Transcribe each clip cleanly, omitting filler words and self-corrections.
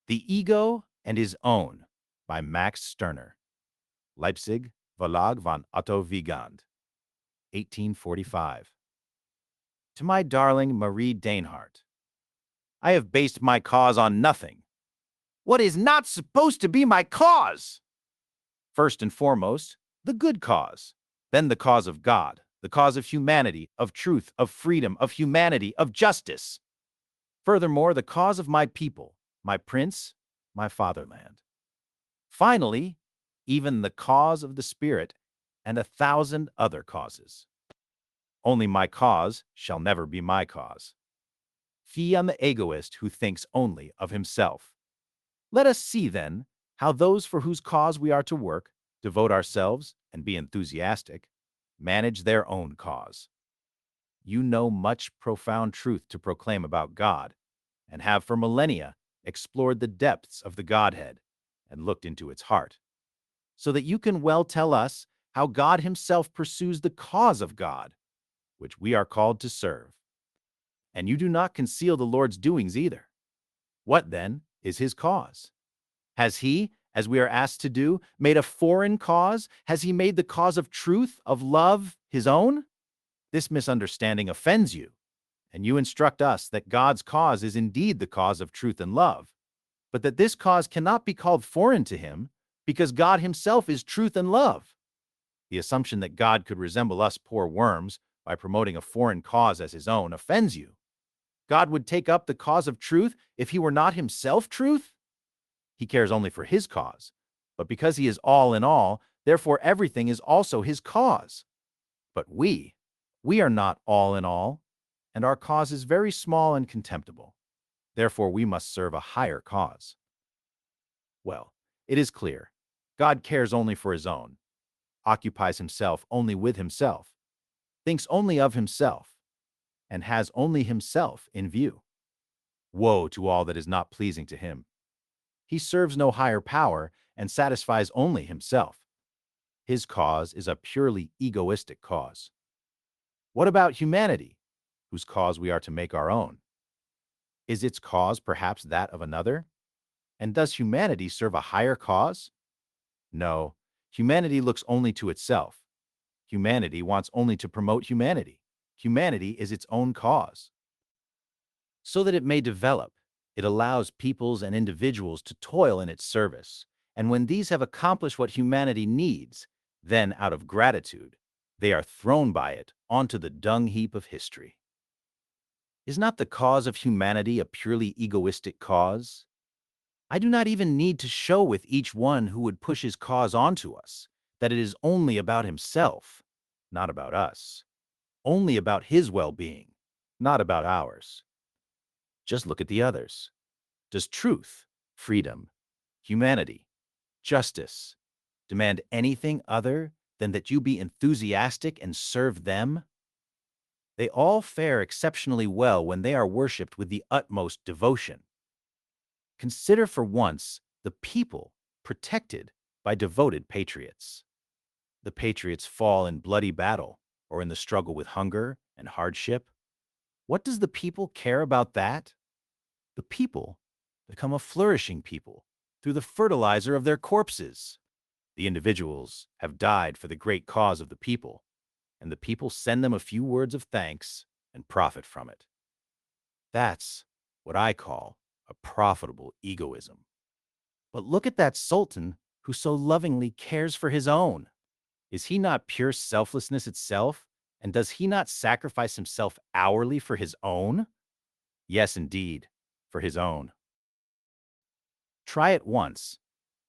The Ego and His Own by Max Stirner, Leipzig, Verlag von Otto Wigand, 1845. To my darling Marie Dainhart, I have based my cause on nothing. What is not supposed to be my cause? First and foremost, the good cause, then the cause of God, the cause of humanity, of truth, of freedom, of humanity, of justice. Furthermore, the cause of my people, my prince, my fatherland. Finally, even the cause of the spirit and 1,000 other causes. Only my cause shall never be my cause. Fie on the egoist who thinks only of himself. Let us see, then, how those for whose cause we are to work, devote ourselves, and be enthusiastic, manage their own cause. You know much profound truth to proclaim about God, and have for millennia explored the depths of the Godhead and looked into its heart, so that you can well tell us how God himself pursues the cause of God, which we are called to serve. And you do not conceal the Lord's doings either. What, then, is his cause? Has he, as we are asked to do, made a foreign cause? Has he made the cause of truth, of love, his own? This misunderstanding offends you, and you instruct us that God's cause is indeed the cause of truth and love, but that this cause cannot be called foreign to him, because God himself is truth and love. The assumption that God could resemble us poor worms by promoting a foreign cause as his own offends you. God would take up the cause of truth if he were not himself truth? He cares only for his cause, but because he is all in all, therefore everything is also his cause. But we are not all in all, and our cause is very small and contemptible. Therefore we must serve a higher cause. Well, it is clear. God cares only for his own, occupies himself only with himself, thinks only of himself, and has only himself in view. Woe to all that is not pleasing to him. He serves no higher power and satisfies only himself. His cause is a purely egoistic cause. What about humanity, whose cause we are to make our own? Is its cause perhaps that of another? And does humanity serve a higher cause? No, humanity looks only to itself. Humanity wants only to promote humanity. Humanity is its own cause. So that it may develop, it allows peoples and individuals to toil in its service. And when these have accomplished what humanity needs, then out of gratitude, they are thrown by it onto the dung heap of history. Is not the cause of humanity a purely egoistic cause? I do not even need to show with each one who would push his cause onto us that it is only about himself, not about us, only about his well-being, not about ours. Just look at the others. Does truth, freedom, humanity, justice demand anything other than that you be enthusiastic and serve them? They all fare exceptionally well when they are worshipped with the utmost devotion. Consider for once the people protected by devoted patriots. The patriots fall in bloody battle or in the struggle with hunger and hardship. What does the people care about that? The people become a flourishing people through the fertilizer of their corpses. The individuals have died for the great cause of the people, and the people send them a few words of thanks and profit from it. That's what I call a profitable egoism. But look at that sultan who so lovingly cares for his own. Is he not pure selflessness itself? And does he not sacrifice himself hourly for his own? Yes, indeed, for his own. Try it once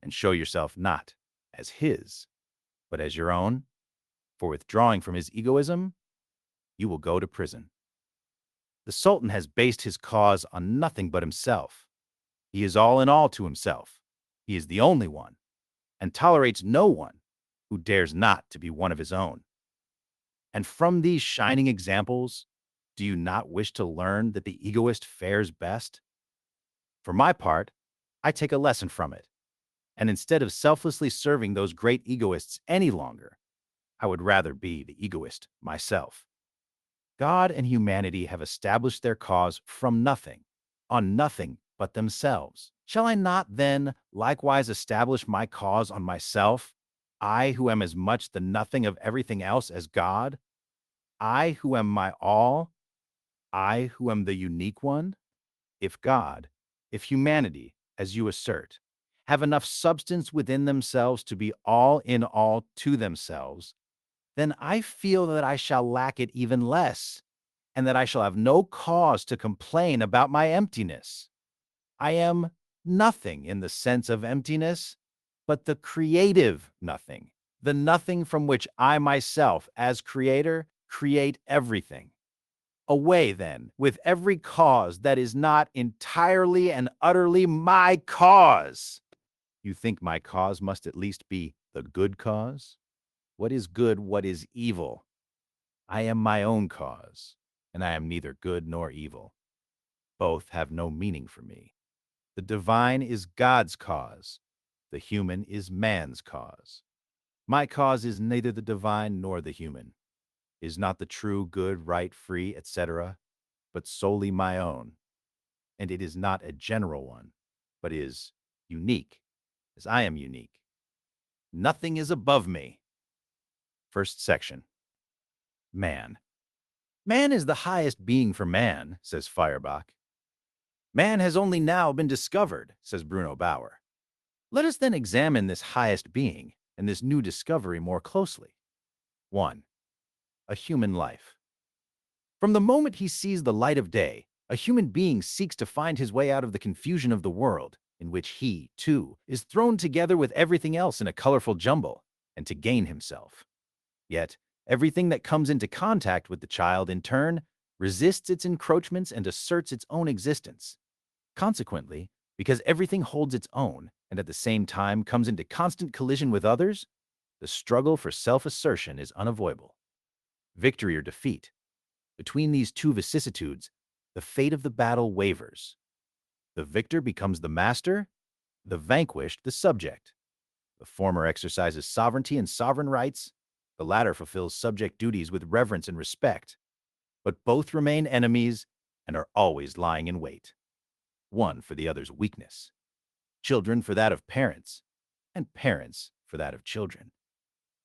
and show yourself not as his, but as your own. For withdrawing from his egoism, you will go to prison. The Sultan has based his cause on nothing but himself. He is all in all to himself. He is the only one, and tolerates no one who dares not to be one of his own. And from these shining examples, do you not wish to learn that the egoist fares best? For my part, I take a lesson from it, and instead of selflessly serving those great egoists any longer, I would rather be the egoist myself. God and humanity have established their cause from nothing, on nothing but themselves. Shall I not then likewise establish my cause on myself, I who am as much the nothing of everything else as God? I who am my all, I who am the unique one? If God, if humanity, as you assert, have enough substance within themselves to be all in all to themselves, then I feel that I shall lack it even less, and that I shall have no cause to complain about my emptiness. I am nothing in the sense of emptiness, but the creative nothing, the nothing from which I myself, as creator, create everything. Away, then, with every cause that is not entirely and utterly my cause. You think my cause must at least be the good cause? What is good, what is evil? I am my own cause, and I am neither good nor evil. Both have no meaning for me. The divine is God's cause. The human is man's cause. My cause is neither the divine nor the human, is not the true, good, right, free, etc., but solely my own. And it is not a general one, but is unique, as I am unique. Nothing is above me. First section. Man. Man is the highest being for man, says Feuerbach. Man has only now been discovered, says Bruno Bauer. Let us then examine this highest being and this new discovery more closely. 1. A human life. From the moment he sees the light of day, a human being seeks to find his way out of the confusion of the world, in which he, too, is thrown together with everything else in a colorful jumble, and to gain himself. Yet, everything that comes into contact with the child, in turn, resists its encroachments and asserts its own existence. Consequently, because everything holds its own, and at the same time comes into constant collision with others, the struggle for self-assertion is unavoidable. Victory or defeat. Between these two vicissitudes, the fate of the battle wavers. The victor becomes the master, the vanquished the subject. The former exercises sovereignty and sovereign rights, the latter fulfills subject duties with reverence and respect. But both remain enemies and are always lying in wait. One for the other's weakness, children for that of parents, and parents for that of children,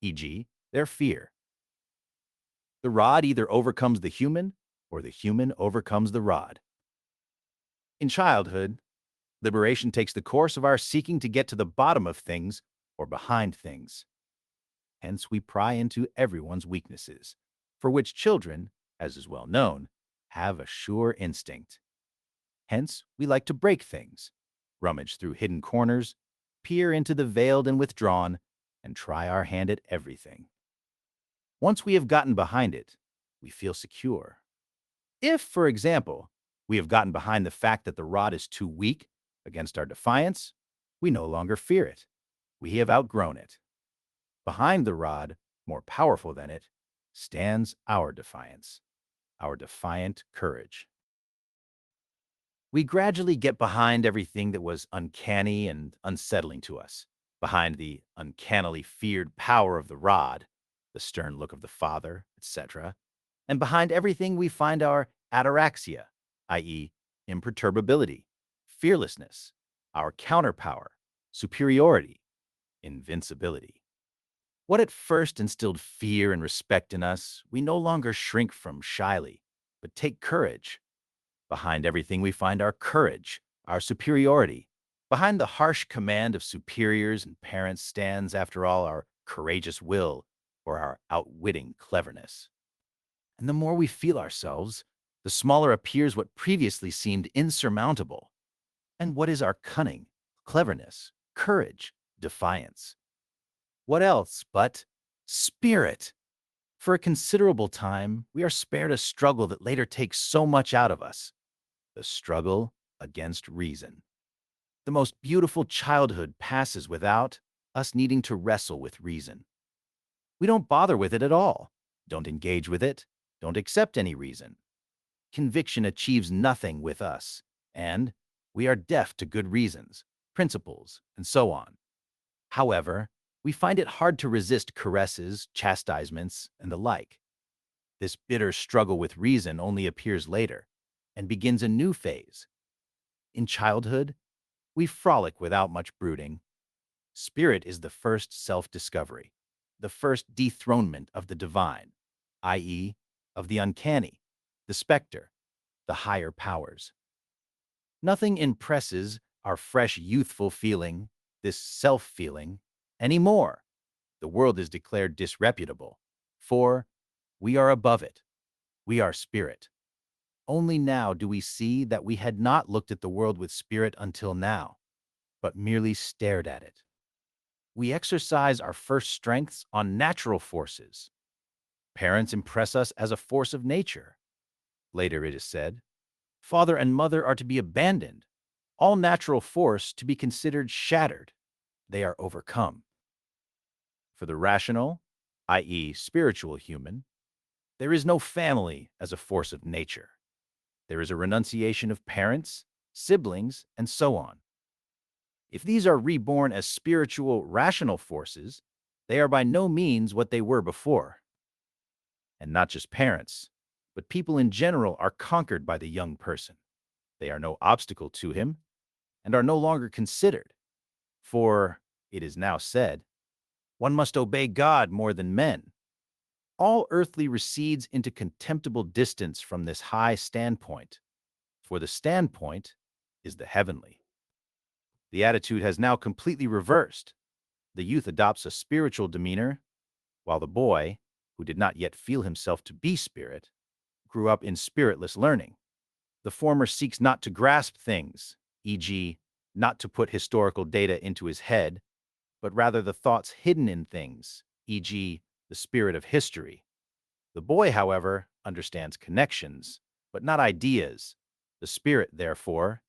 e.g., their fear. The rod either overcomes the human, or the human overcomes the rod. In childhood, liberation takes the course of our seeking to get to the bottom of things or behind things. Hence, we pry into everyone's weaknesses, for which children, as is well known, have a sure instinct. Hence, we like to break things, rummage through hidden corners, peer into the veiled and withdrawn, and try our hand at everything. Once we have gotten behind it, we feel secure. If, for example, we have gotten behind the fact that the rod is too weak against our defiance, we no longer fear it. We have outgrown it. Behind the rod, more powerful than it, stands our defiance, our defiant courage. We gradually get behind everything that was uncanny and unsettling to us, behind the uncannily feared power of the rod, the stern look of the father, etc., and behind everything we find our ataraxia, i.e., imperturbability, fearlessness, our counterpower, superiority, invincibility. What at first instilled fear and respect in us, we no longer shrink from shyly, but take courage. Behind everything we find our courage, our superiority. Behind the harsh command of superiors and parents stands, after all, our courageous will or our outwitting cleverness. And the more we feel ourselves, the smaller appears what previously seemed insurmountable. And what is our cunning, cleverness, courage, defiance? What else but spirit? For a considerable time, we are spared a struggle that later takes so much out of us, the struggle against reason. The most beautiful childhood passes without us needing to wrestle with reason. We don't bother with it at all, don't engage with it, don't accept any reason. Conviction achieves nothing with us, and we are deaf to good reasons, principles, and so on. However, we find it hard to resist caresses, chastisements, and the like. This bitter struggle with reason only appears later and begins a new phase. In childhood, we frolic without much brooding. Spirit is the first self-discovery, the first dethronement of the divine, i.e., of the uncanny, the specter, the higher powers. Nothing impresses our fresh youthful feeling, this self-feeling, anymore. The world is declared disreputable, for we are above it. We are spirit. Only now do we see that we had not looked at the world with spirit until now, but merely stared at it. We exercise our first strengths on natural forces. Parents impress us as a force of nature. Later it is said, father and mother are to be abandoned, all natural force to be considered shattered. They are overcome. For the rational, i.e., spiritual human, there is no family as a force of nature. There is a renunciation of parents, siblings, and so on. If these are reborn as spiritual, rational forces, they are by no means what they were before. And not just parents, but people in general are conquered by the young person. They are no obstacle to him and are no longer considered. For, it is now said, one must obey God more than men. All earthly recedes into contemptible distance from this high standpoint, for the standpoint is the heavenly. The attitude has now completely reversed. The youth adopts a spiritual demeanor, while the boy, who did not yet feel himself to be spirit, grew up in spiritless learning. The former seeks not to grasp things, e.g., not to put historical data into his head, but rather the thoughts hidden in things, e.g., the spirit of history. The boy, however, understands connections, but not ideas. The spirit, therefore,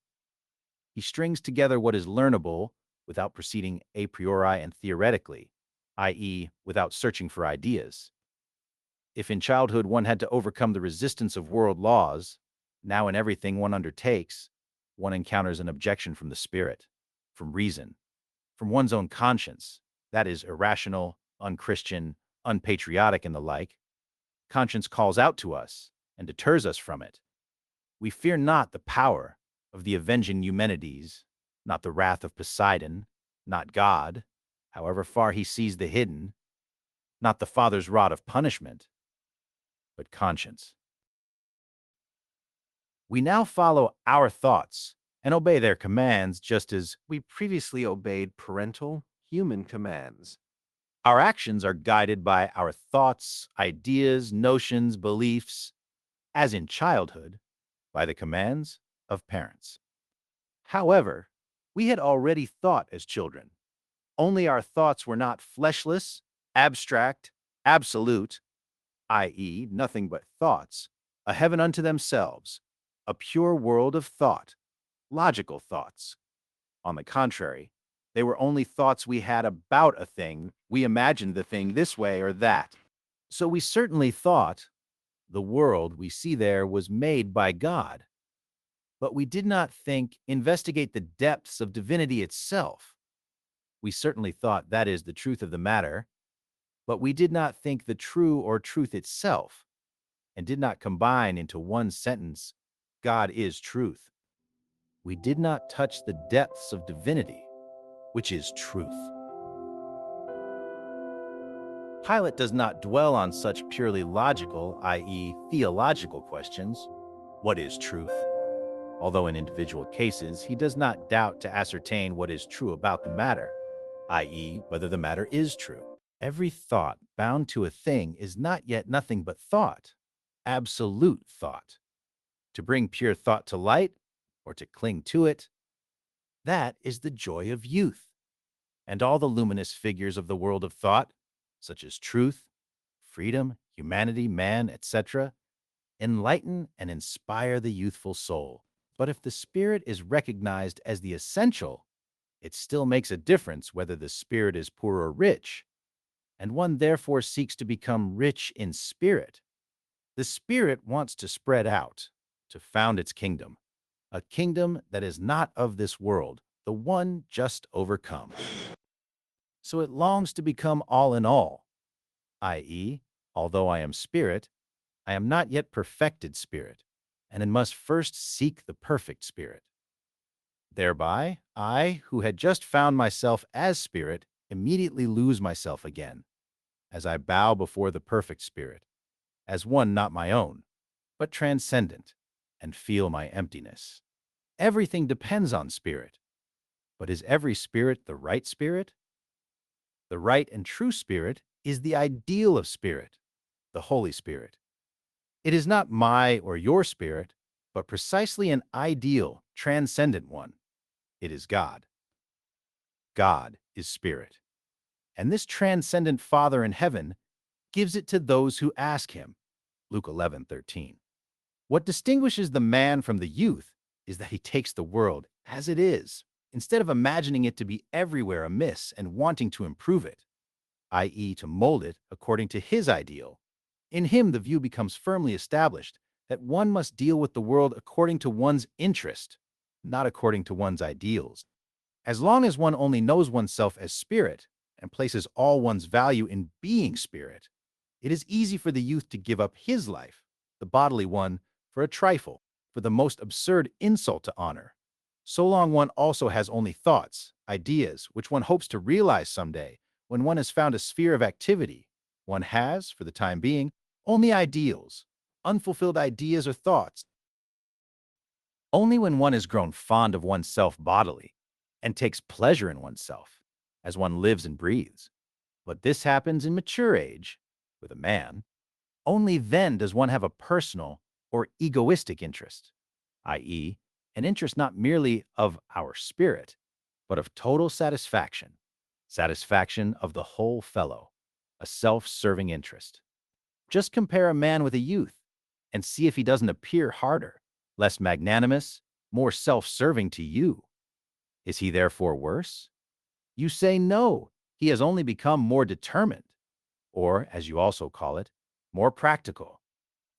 he strings together what is learnable without proceeding a priori and theoretically, i.e., without searching for ideas. If in childhood one had to overcome the resistance of world laws, now in everything one undertakes, one encounters an objection from the spirit, from reason, from one's own conscience, that is irrational, unchristian, unpatriotic, and the like. Conscience calls out to us and deters us from it. We fear not the power of the avenging Eumenides, not the wrath of Poseidon, not God, however far he sees the hidden, not the Father's rod of punishment, but conscience. We now follow our thoughts and obey their commands just as We previously obeyed parental, human commands. our actions are guided by our thoughts, ideas, notions, beliefs, as in childhood, by the commands of parents. However, we had already thought as children, only our thoughts were not fleshless, abstract, absolute, i.e., nothing but thoughts, a heaven unto themselves, a pure world of thought, logical thoughts. On the contrary, they were only thoughts we had about a thing. We imagined the thing this way or that. So we certainly thought the world we see there was made by God. But we did not investigate the depths of divinity itself. We certainly thought that is the truth of the matter, but we did not think the true or truth itself, and did not combine into one sentence, God is truth. We did not touch the depths of divinity, which is truth. Pilate does not dwell on such purely logical, i.e., theological questions. What is truth? Although in individual cases, he does not doubt to ascertain what is true about the matter, i.e., whether the matter is true. Every thought bound to a thing is not yet nothing but thought, absolute thought. To bring pure thought to light, or to cling to it, that is the joy of youth. And all the luminous figures of the world of thought, such as truth, freedom, humanity, man, etc., enlighten and inspire the youthful soul. But if the spirit is recognized as the essential, it still makes a difference whether the spirit is poor or rich, and one therefore seeks to become rich in spirit. The spirit wants to spread out, to found its kingdom, a kingdom that is not of this world, the one just overcome. So it longs to become all in all, i.e., although I am spirit, I am not yet perfected spirit, and it must first seek the perfect spirit. Thereby, I, who had just found myself as spirit, immediately lose myself again, as I bow before the perfect spirit, as one not my own, but transcendent, and feel my emptiness. Everything depends on spirit, but is every spirit the right spirit? The right and true spirit is the ideal of spirit, the Holy Spirit. It is not my or your spirit, but precisely an ideal, transcendent one. It is God. God is spirit. And this transcendent Father in heaven gives it to those who ask him. Luke 11:13. What distinguishes the man from the youth is that he takes the world as it is, instead of imagining it to be everywhere amiss and wanting to improve it, i.e., to mold it according to his ideal. In him, the view becomes firmly established that one must deal with the world according to one's interest, not according to one's ideals. As long as one only knows oneself as spirit and places all one's value in being spirit, it is easy for the youth to give up his life, the bodily one, for a trifle, for the most absurd insult to honor. So long one also has only thoughts, ideas, which one hopes to realize someday. When one has found a sphere of activity, one has, for the time being, only ideals, unfulfilled ideas or thoughts. Only when one has grown fond of oneself bodily and takes pleasure in oneself, as one lives and breathes. But this happens in mature age, with a man. Only then does one have a personal or egoistic interest, i.e., an interest not merely of our spirit, but of total satisfaction, satisfaction of the whole fellow, a self-serving interest. Just compare a man with a youth and see if he doesn't appear harder, less magnanimous, more self-serving to you. Is he therefore worse? You say no, he has only become more determined, or, as you also call it, more practical.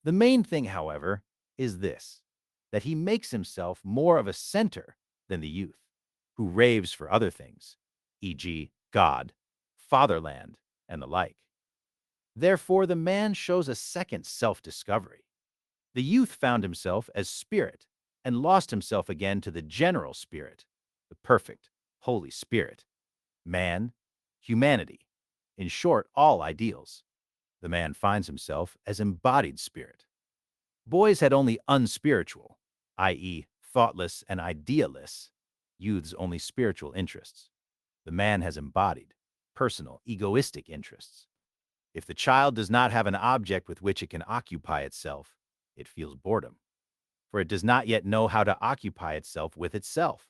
The main thing, however, is this, that he makes himself more of a center than the youth, who raves for other things, e.g., God, fatherland, and the like. Therefore, the man shows a second self-discovery. The youth found himself as spirit and lost himself again to the general spirit, the perfect, Holy Spirit, man, humanity, in short, all ideals. The man finds himself as embodied spirit. Boys had only unspiritual, i.e., thoughtless and idealists, youths only spiritual interests. The man has embodied, personal, egoistic interests. If the child does not have an object with which it can occupy itself, it feels boredom, for it does not yet know how to occupy itself with itself.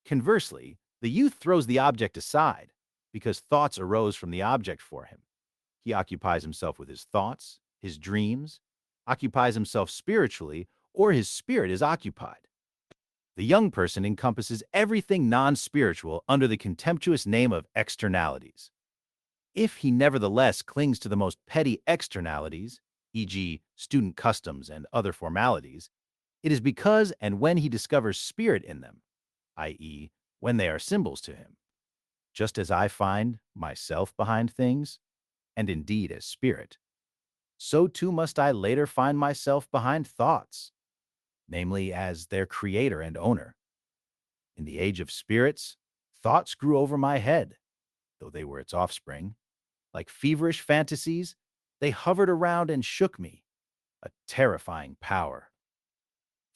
Conversely, the youth throws the object aside because thoughts arose from the object for him. He occupies himself with his thoughts, his dreams, occupies himself spiritually, or his spirit is occupied. The young person encompasses everything non-spiritual under the contemptuous name of externalities. If he nevertheless clings to the most petty externalities, e.g., student customs and other formalities, it is because and when he discovers spirit in them, i.e., when they are symbols to him. Just as I find myself behind things, and indeed as spirit, so too must I later find myself behind thoughts, namely as their creator and owner. In the age of spirits, thoughts grew over my head, though they were its offspring. Like feverish fantasies, they hovered around and shook me, a terrifying power.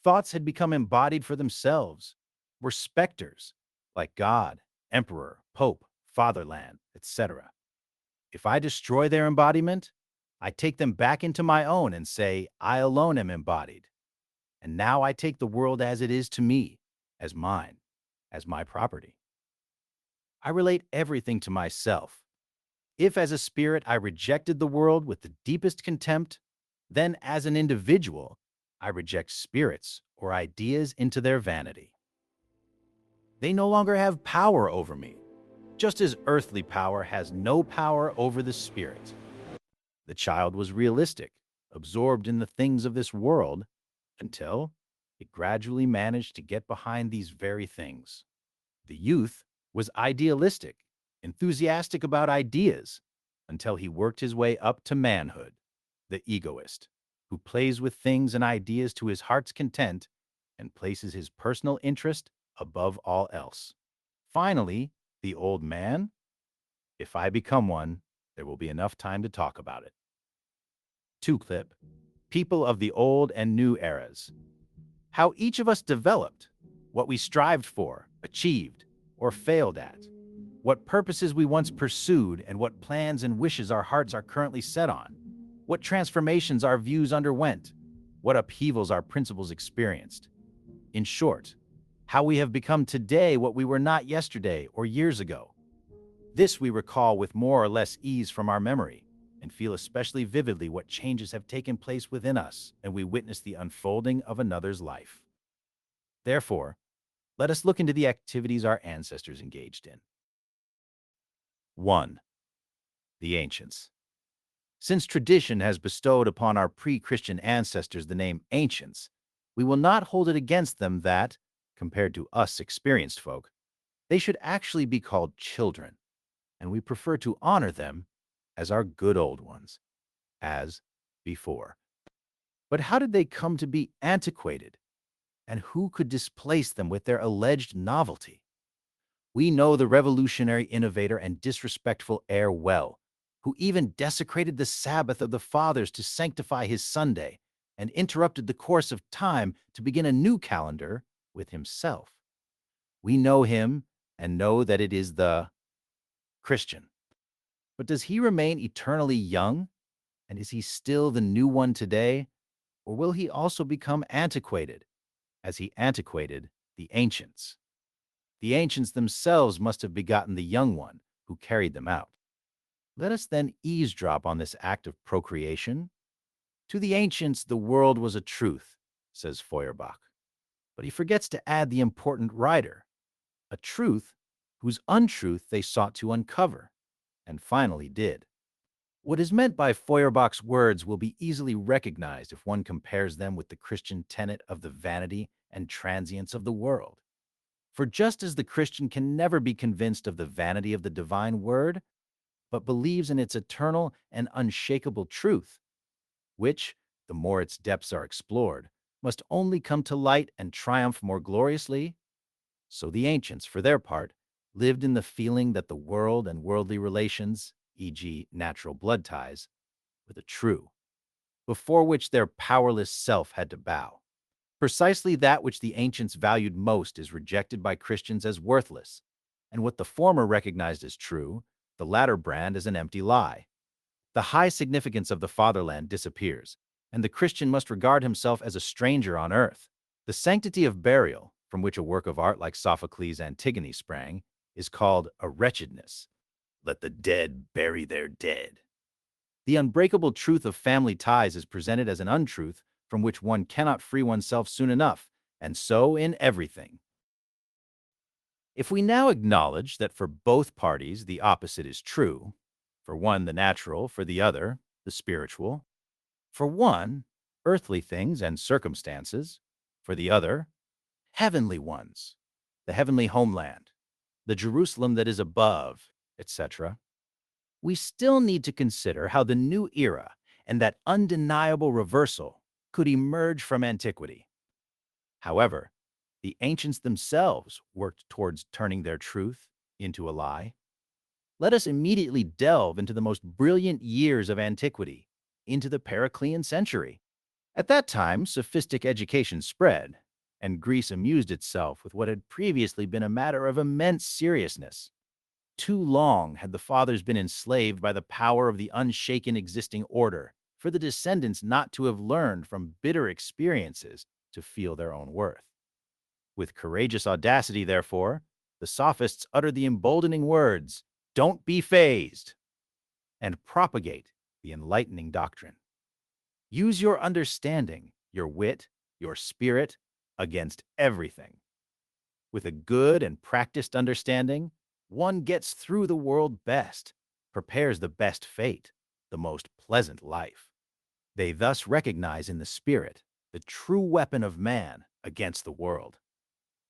Thoughts had become embodied for themselves, were specters, like God, Emperor, Pope, Fatherland, etc. If I destroy their embodiment, I take them back into my own and say, I alone am embodied. And now I take the world as it is to me, as mine, as my property. I relate everything to myself. If as a spirit I rejected the world with the deepest contempt, then as an individual, I reject spirits or ideas into their vanity. They no longer have power over me, just as earthly power has no power over the spirit. The child was realistic, absorbed in the things of this world, until it gradually managed to get behind these very things. The youth was idealistic, enthusiastic about ideas, until he worked his way up to manhood, the egoist, who plays with things and ideas to his heart's content and places his personal interest above all else. Finally, the old man, if I become one, there will be enough time to talk about it. Two clip, people of the old and new eras. How each of us developed, what we strived for, achieved, or failed at, what purposes we once pursued, and what plans and wishes our hearts are currently set on, what transformations our views underwent, what upheavals our principles experienced. In short, how we have become today what we were not yesterday or years ago. This we recall with more or less ease from our memory and feel especially vividly what changes have taken place within us, and we witness the unfolding of another's life. Therefore, let us look into the activities our ancestors engaged in. 1. The ancients. Since tradition has bestowed upon our pre-Christian ancestors the name ancients, we will not hold it against them that, compared to us experienced folk, they should actually be called children, and we prefer to honor them as our good old ones, as before. But how did they come to be antiquated, and who could displace them with their alleged novelty? We know the revolutionary innovator and disrespectful heir well, who even desecrated the Sabbath of the fathers to sanctify his Sunday and interrupted the course of time to begin a new calendar with himself. We know him and know that it is the Christian. But does he remain eternally young? And is he still the new one today? Or will he also become antiquated, as he antiquated the ancients? The ancients themselves must have begotten the young one who carried them out. Let us then eavesdrop on this act of procreation. To the ancients, the world was a truth, says Feuerbach. But he forgets to add the important rider, a truth whose untruth they sought to uncover, and finally did. What is meant by Feuerbach's words will be easily recognized if one compares them with the Christian tenet of the vanity and transience of the world. For just as the Christian can never be convinced of the vanity of the divine word, but believes in its eternal and unshakable truth, which, the more its depths are explored, must only come to light and triumph more gloriously, so the ancients, for their part, lived in the feeling that the world and worldly relations, e.g., natural blood ties, were the true, before which their powerless self had to bow. Precisely that which the ancients valued most is rejected by Christians as worthless, and what the former recognized as true, the latter brand as an empty lie. The high significance of the fatherland disappears, and the Christian must regard himself as a stranger on earth. The sanctity of burial, from which a work of art like Sophocles' Antigone sprang, is called a wretchedness. Let the dead bury their dead. The unbreakable truth of family ties is presented as an untruth from which one cannot free oneself soon enough, and so in everything. If we now acknowledge that for both parties the opposite is true, for one the natural, for the other the spiritual, for one earthly things and circumstances, for the other heavenly ones, the heavenly homeland, the Jerusalem that is above, etc., we still need to consider how the new era and that undeniable reversal could emerge from antiquity. However, the ancients themselves worked towards turning their truth into a lie. Let us immediately delve into the most brilliant years of antiquity, into the Periclean century. At that time, sophistic education spread, and Greece amused itself with what had previously been a matter of immense seriousness. Too long had the fathers been enslaved by the power of the unshaken existing order for the descendants not to have learned from bitter experiences to feel their own worth. With courageous audacity, therefore, the sophists uttered the emboldening words, "Don't be fazed," and propagate the enlightening doctrine. Use your understanding, your wit, your spirit against everything. With a good and practiced understanding, one gets through the world best, prepares the best fate, the most pleasant life. They thus recognize in the spirit the true weapon of man against the world.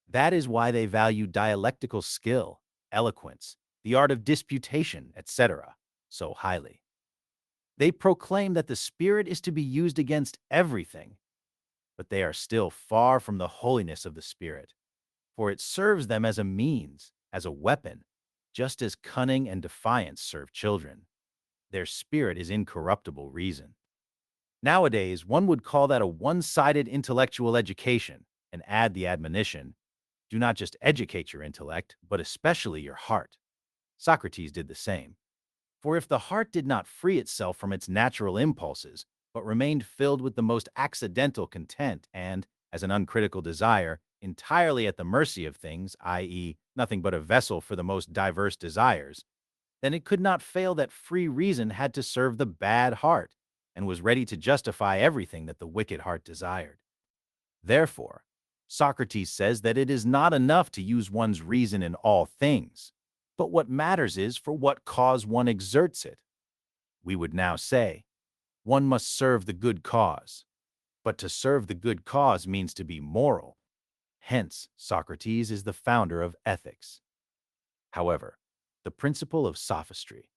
That is why they value dialectical skill, eloquence, the art of disputation, etc., so highly. They proclaim that the spirit is to be used against everything, but they are still far from the holiness of the spirit. for it serves them as a means, as a weapon, just as cunning and defiance serve children. Their spirit is incorruptible reason. Nowadays, one would call that a one-sided intellectual education and add the admonition, do not just educate your intellect, but especially your heart. Socrates did the same. For if the heart did not free itself from its natural impulses, but remained filled with the most accidental content and, as an uncritical desire, entirely at the mercy of things, i.e., nothing but a vessel for the most diverse desires, then it could not fail that free reason had to serve the bad heart and was ready to justify everything that the wicked heart desired. Therefore, Socrates says that it is not enough to use one's reason in all things, but what matters is for what cause one exerts it. We would now say, one must serve the good cause, but to serve the good cause means to be moral. Hence, Socrates is the founder of ethics. However, the principle of sophistry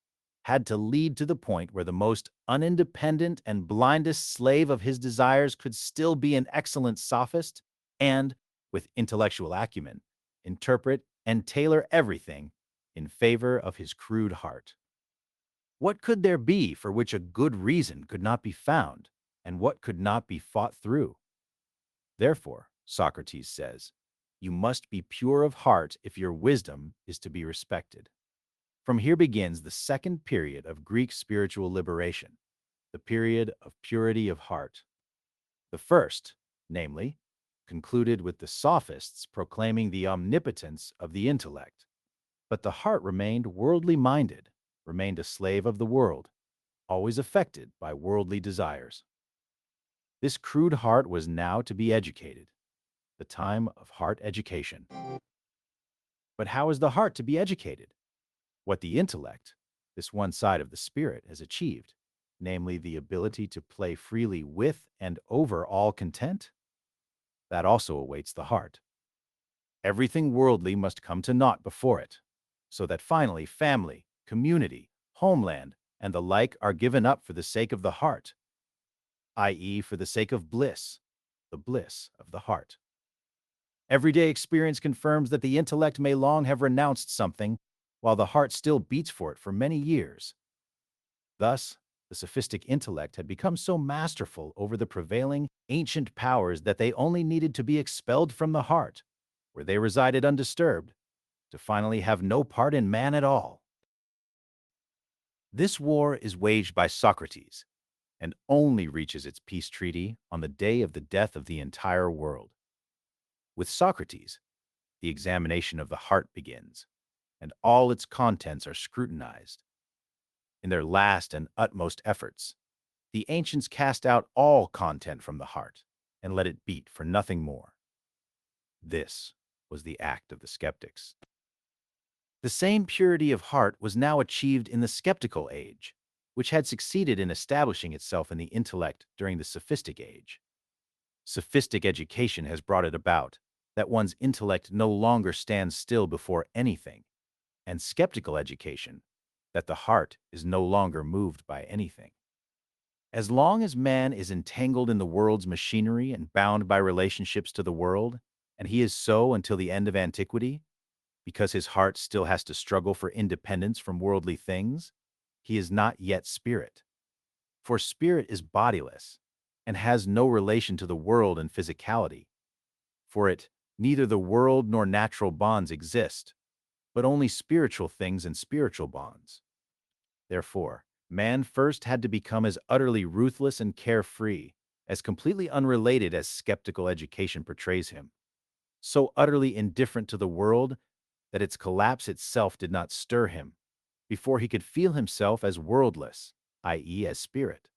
had to lead to the point where the most unindependent and blindest slave of his desires could still be an excellent sophist and, with intellectual acumen, interpret and tailor everything in favor of his crude heart. What could there be for which a good reason could not be found, and what could not be fought through? Therefore, Socrates says, you must be pure of heart if your wisdom is to be respected. From here begins the second period of Greek spiritual liberation, the period of purity of heart. The first, namely, concluded with the sophists proclaiming the omnipotence of the intellect. But the heart remained worldly minded, remained a slave of the world, always affected by worldly desires. This crude heart was now to be educated, the time of heart education. But how is the heart to be educated? What the intellect, this one side of the spirit, has achieved, namely the ability to play freely with and over all content, that also awaits the heart. Everything worldly must come to naught before it, so that finally family, community, homeland, and the like are given up for the sake of the heart, i.e., for the sake of bliss, the bliss of the heart. Everyday experience confirms that the intellect may long have renounced something, while the heart still beats for it for many years. Thus, the sophistic intellect had become so masterful over the prevailing ancient powers that they only needed to be expelled from the heart, where they resided undisturbed, to finally have no part in man at all. This war is waged by Socrates, and only reaches its peace treaty on the day of the death of the entire world. With Socrates, the examination of the heart begins, and all its contents are scrutinized. In their last and utmost efforts, the ancients cast out all content from the heart and let it beat for nothing more. This was the act of the skeptics. The same purity of heart was now achieved in the skeptical age, which had succeeded in establishing itself in the intellect during the sophistic age. Sophistic education has brought it about that one's intellect no longer stands still before anything, and skeptical education, that the heart is no longer moved by anything. As long as man is entangled in the world's machinery and bound by relationships to the world, and he is so until the end of antiquity, because his heart still has to struggle for independence from worldly things, he is not yet spirit. For spirit is bodiless and has no relation to the world and physicality. For it, neither the world nor natural bonds exist, but only spiritual things and spiritual bonds. Therefore, man first had to become as utterly ruthless and carefree, as completely unrelated as skeptical education portrays him, so utterly indifferent to the world that its collapse itself did not stir him, before he could feel himself as worldless, i.e., as spirit.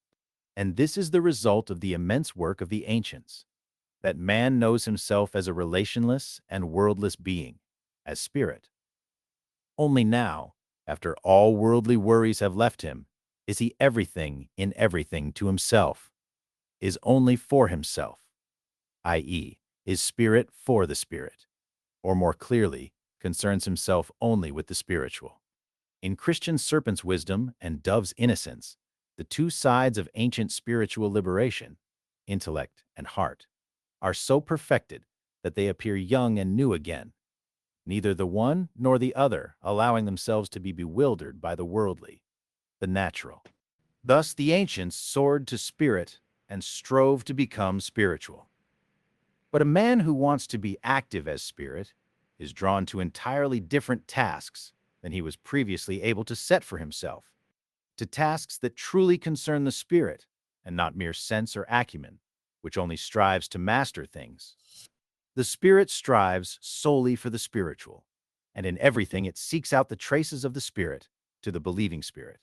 And this is the result of the immense work of the ancients, that man knows himself as a relationless and worldless being, as spirit. Only now, after all worldly worries have left him, is he everything in everything to himself, is only for himself, i.e., is spirit for the spirit, or more clearly, concerns himself only with the spiritual. In Christian serpent's wisdom and dove's innocence, the two sides of ancient spiritual liberation, intellect and heart, are so perfected that they appear young and new again, neither the one nor the other allowing themselves to be bewildered by the worldly, the natural. Thus the ancients soared to spirit and strove to become spiritual. But a man who wants to be active as spirit is drawn to entirely different tasks than he was previously able to set for himself, to tasks that truly concern the spirit and not mere sense or acumen, which only strives to master things. The spirit strives solely for the spiritual, and in everything it seeks out the traces of the spirit to the believing spirit.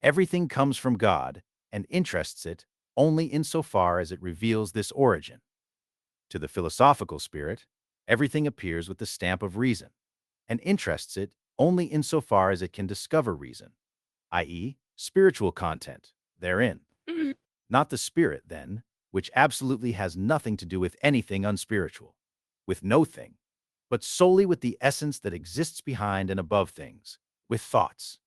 Everything comes from God and interests it only insofar as it reveals this origin. To the philosophical spirit, everything appears with the stamp of reason and interests it only insofar as it can discover reason, i.e., spiritual content, therein. Not the spirit, then, which absolutely has nothing to do with anything unspiritual, with no thing, but solely with the essence that exists behind and above things, with thoughts.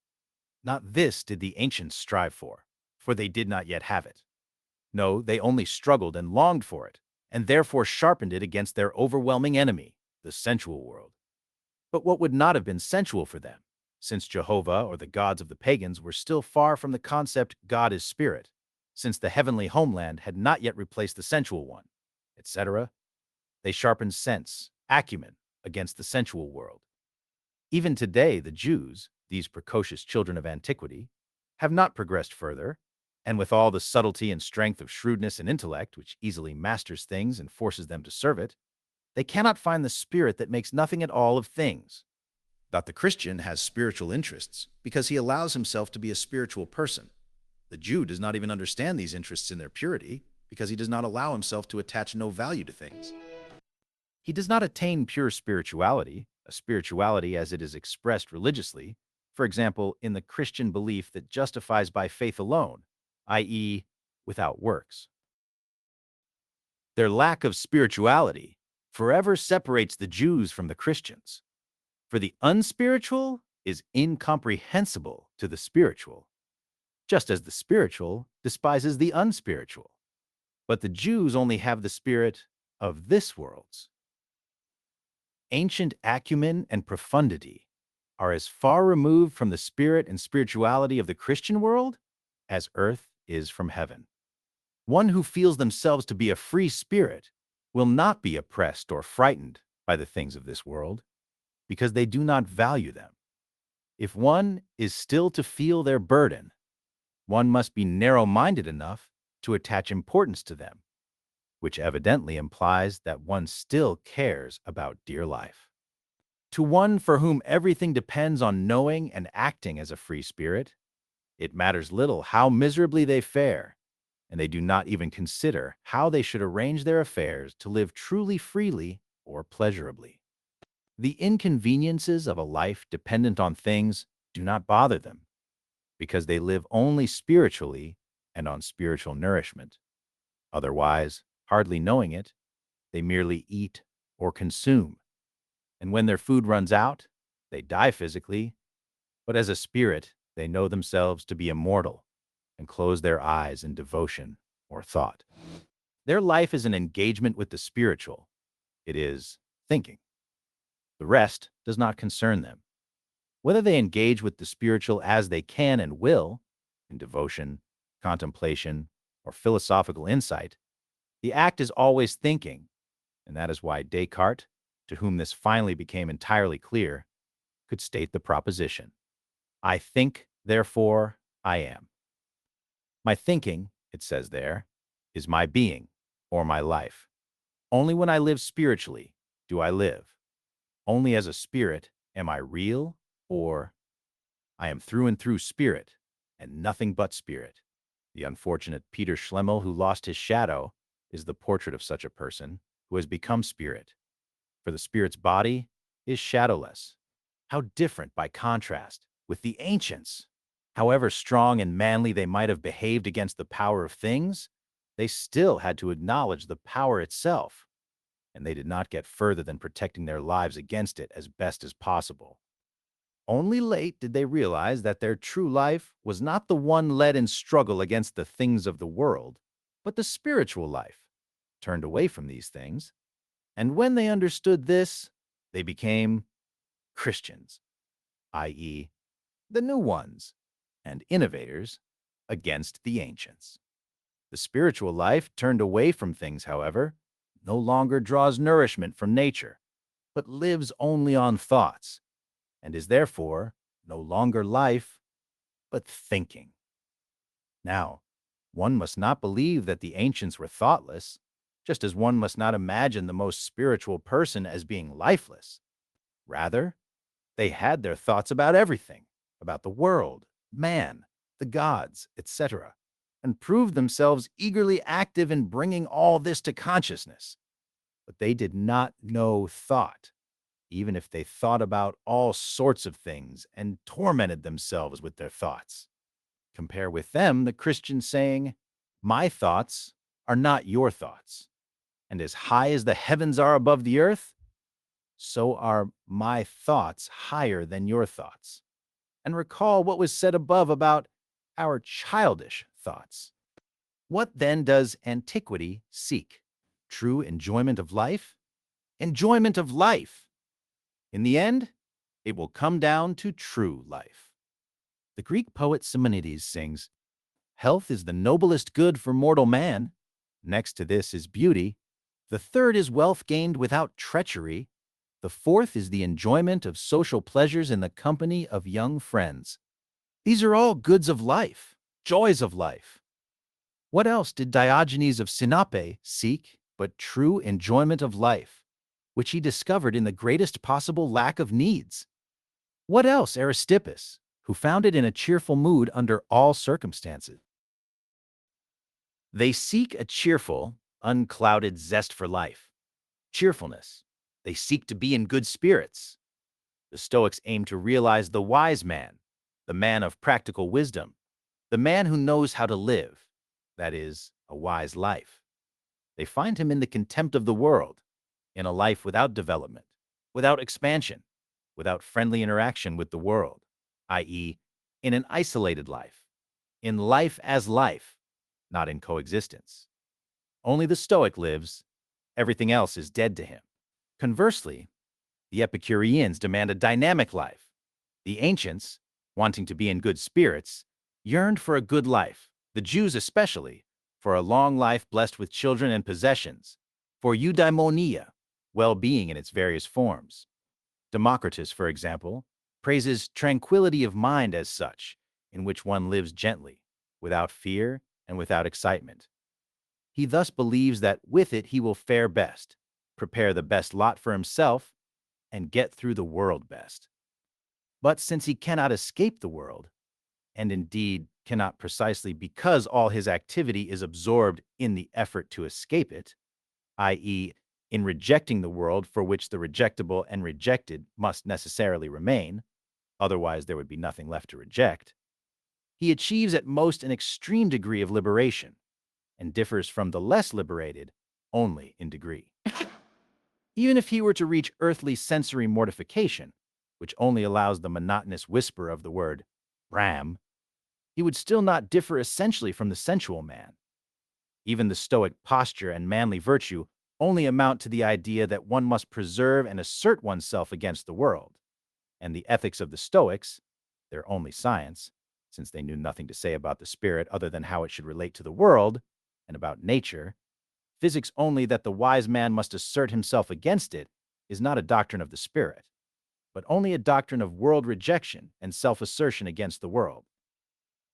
Not this did the ancients strive for they did not yet have it. No, they only struggled and longed for it, and therefore sharpened it against their overwhelming enemy, the sensual world. But what would not have been sensual for them, since Jehovah or the gods of the pagans were still far from the concept God is spirit, since the heavenly homeland had not yet replaced the sensual one, etc.? They sharpened sense, acumen, against the sensual world. Even today, the Jews, these precocious children of antiquity, have not progressed further, and with all the subtlety and strength of shrewdness and intellect which easily masters things and forces them to serve it, they cannot find the spirit that makes nothing at all of things. That the Christian has spiritual interests because he allows himself to be a spiritual person. The Jew does not even understand these interests in their purity because he does not allow himself to attach no value to things. He does not attain pure spirituality, a spirituality as it is expressed religiously, for example, in the Christian belief that justifies by faith alone, i.e., without works. Their lack of spirituality forever separates the Jews from the Christians, for the unspiritual is incomprehensible to the spiritual, just as the spiritual despises the unspiritual. But the Jews only have the spirit of this world's. Ancient acumen and profundity are as far removed from the spirit and spirituality of the Christian world as earth is from heaven. One who feels themselves to be a free spirit will not be oppressed or frightened by the things of this world, because they do not value them. If one is still to feel their burden, one must be narrow-minded enough to attach importance to them, which evidently implies that one still cares about dear life. To one for whom everything depends on knowing and acting as a free spirit, it matters little how miserably they fare, and they do not even consider how they should arrange their affairs to live truly freely or pleasurably. The inconveniences of a life dependent on things do not bother them, because they live only spiritually and on spiritual nourishment. Otherwise, hardly knowing it, they merely eat or consume, and when their food runs out, they die physically, but as a spirit, they know themselves to be immortal and close their eyes in devotion or thought. Their life is an engagement with the spiritual. It is thinking. The rest does not concern them. Whether they engage with the spiritual as they can and will, in devotion, contemplation, or philosophical insight, the act is always thinking, and that is why Descartes, to whom this finally became entirely clear, could state the proposition, I think, therefore I am. My thinking, it says there, is my being, or my life. Only when I live spiritually do I live. Only as a spirit am I real, or I am through and through spirit, and nothing but spirit. The unfortunate Peter Schlemmel, who lost his shadow, is the portrait of such a person who has become spirit. For the spirit's body is shadowless. How different, by contrast, with the ancients! However strong and manly they might have behaved against the power of things, they still had to acknowledge the power itself, and they did not get further than protecting their lives against it as best as possible. Only late did they realize that their true life was not the one led in struggle against the things of the world, but the spiritual life, turned away from these things, And when they understood this, they became Christians, i.e., the new ones, and innovators against the ancients. The spiritual life, turned away from things, however, no longer draws nourishment from nature, but lives only on thoughts, and is therefore no longer life, but thinking. Now, one must not believe that the ancients were thoughtless, just as one must not imagine the most spiritual person as being lifeless. Rather, they had their thoughts about everything, about the world, man, the gods, etc., and proved themselves eagerly active in bringing all this to consciousness. But they did not know thought, even if they thought about all sorts of things and tormented themselves with their thoughts. Compare with them the Christian saying, "My thoughts are not your thoughts, and as high as the heavens are above the earth, so are my thoughts higher than your thoughts." And recall what was said above about our childish thoughts. What then does antiquity seek? True enjoyment of life? Enjoyment of life. In the end, it will come down to true life. The Greek poet Simonides sings, "Health is the noblest good for mortal man. Next to this is beauty. The third is wealth gained without treachery. The fourth is the enjoyment of social pleasures in the company of young friends." These are all goods of life, joys of life. What else did Diogenes of Sinope seek but true enjoyment of life, which he discovered in the greatest possible lack of needs? What else Aristippus, who found it in a cheerful mood under all circumstances? They seek a cheerful, unclouded zest for life, cheerfulness. They seek to be in good spirits. The Stoics aim to realize the wise man, the man of practical wisdom, the man who knows how to live, that is, a wise life. They find him in the contempt of the world, in a life without development, without expansion, without friendly interaction with the world, i.e., in an isolated life, in life as life, not in coexistence. Only the Stoic lives, everything else is dead to him. Conversely, the Epicureans demand a dynamic life. The ancients, wanting to be in good spirits, yearned for a good life, the Jews especially, for a long life blessed with children and possessions, for eudaimonia, well-being in its various forms. Democritus, for example, praises tranquility of mind as such, in which one lives gently, without fear and without excitement. He thus believes that with it he will fare best, prepare the best lot for himself, and get through the world best. But since he cannot escape the world, and indeed cannot precisely because all his activity is absorbed in the effort to escape it, i.e., in rejecting the world for which the rejectable and rejected must necessarily remain, otherwise there would be nothing left to reject, he achieves at most an extreme degree of liberation, and differs from the less liberated only in degree. Even if he were to reach earthly sensory mortification, which only allows the monotonous whisper of the word Bram, he would still not differ essentially from the sensual man. Even the Stoic posture and manly virtue only amount to the idea that one must preserve and assert oneself against the world. And the ethics of the Stoics, their only science, since they knew nothing to say about the spirit other than how it should relate to the world, and about nature, physics only that the wise man must assert himself against it, is not a doctrine of the spirit, but only a doctrine of world rejection and self-assertion against the world.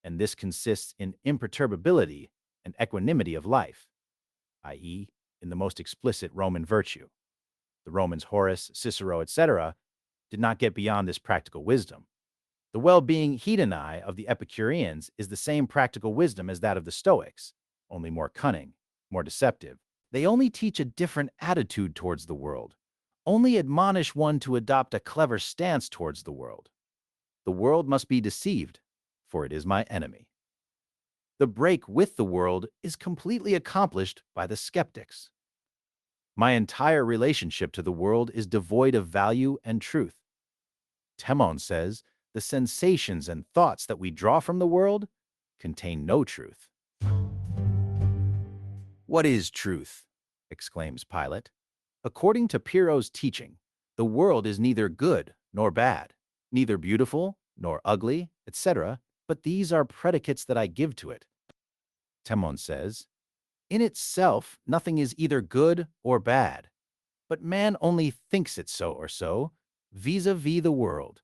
And this consists in imperturbability and equanimity of life, i.e., in the most explicit Roman virtue. The Romans Horace, Cicero, etc., did not get beyond this practical wisdom. The well-being hedonai of the Epicureans is the same practical wisdom as that of the Stoics, only more cunning, more deceptive. They only teach a different attitude towards the world, only admonish one to adopt a clever stance towards the world. The world must be deceived, for it is my enemy. The break with the world is completely accomplished by the skeptics. My entire relationship to the world is devoid of value and truth. Temon says the sensations and thoughts that we draw from the world contain no truth. "What is truth?" exclaims Pilate. According to Pirro's teaching, the world is neither good nor bad, neither beautiful nor ugly, etc., but these are predicates that I give to it. Temon says, in itself, nothing is either good or bad, but man only thinks it so or so, vis-a-vis the world.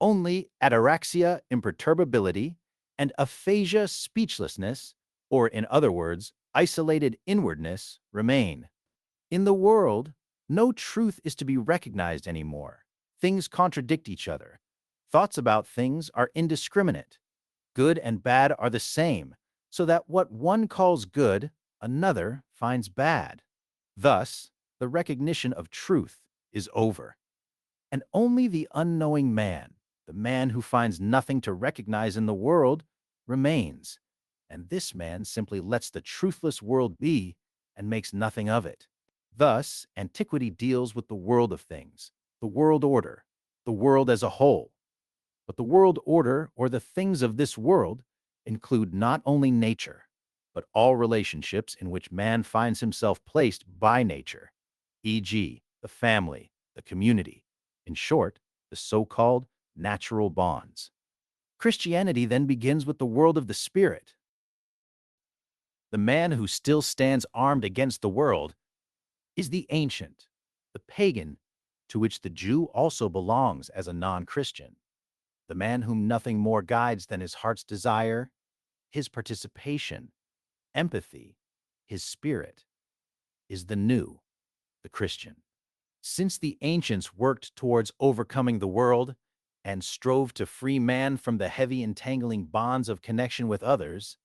Only ataraxia, imperturbability, and aphasia, speechlessness, or in other words, isolated inwardness, remain. In the world, no truth is to be recognized anymore. Things contradict each other. Thoughts about things are indiscriminate. Good and bad are the same, so that what one calls good, another finds bad. Thus, the recognition of truth is over. And only the unknowing man, the man who finds nothing to recognize in the world, remains. And this man simply lets the truthless world be and makes nothing of it. Thus, antiquity deals with the world of things, the world order, the world as a whole. But the world order, or the things of this world, include not only nature, but all relationships in which man finds himself placed by nature, e.g., the family, the community, in short, the so-called natural bonds. Christianity then begins with the world of the spirit. The man who still stands armed against the world is the ancient, the pagan, to which the Jew also belongs as a non-Christian. The man whom nothing more guides than his heart's desire, his participation, empathy, his spirit, is the new, the Christian. Since the ancients worked towards overcoming the world and strove to free man from the heavy entangling bonds of connection with others,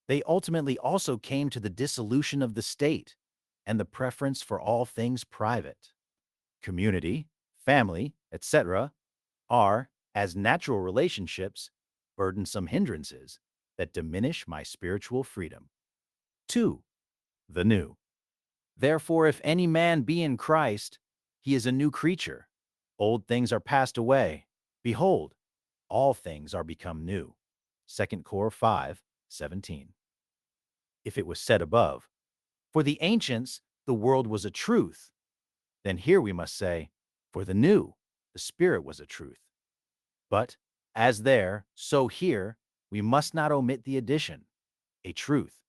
they ultimately also came to the dissolution of the state and the preference for all things private. Community, family, etc., are, as natural relationships, burdensome hindrances that diminish my spiritual freedom. 2. The new. Therefore, if any man be in Christ, he is a new creature. Old things are passed away. Behold, all things are become new. 2 Cor 5:17. If it was said above, for the ancients, the world was a truth, then here we must say, for the new, the Spirit was a truth. But, as there, so here, we must not omit the addition, a truth,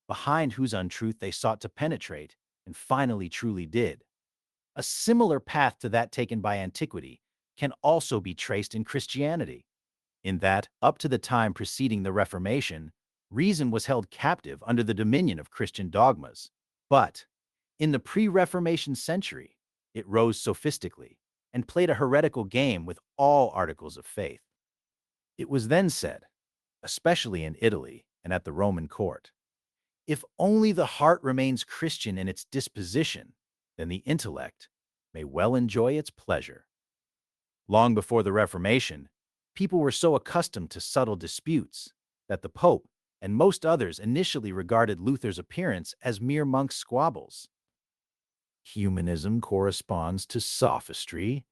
behind whose untruth they sought to penetrate, and finally truly did. A similar path to that taken by antiquity can also be traced in Christianity, in that, up to the time preceding the Reformation, reason was held captive under the dominion of Christian dogmas. But, in the pre-Reformation century, it rose sophistically and played a heretical game with all articles of faith. It was then said, especially in Italy and at the Roman court, if only the heart remains Christian in its disposition, then the intellect may well enjoy its pleasure. Long before the Reformation, people were so accustomed to subtle disputes that the Pope and most others initially regarded Luther's appearance as mere monk squabbles. Humanism corresponds to sophistry,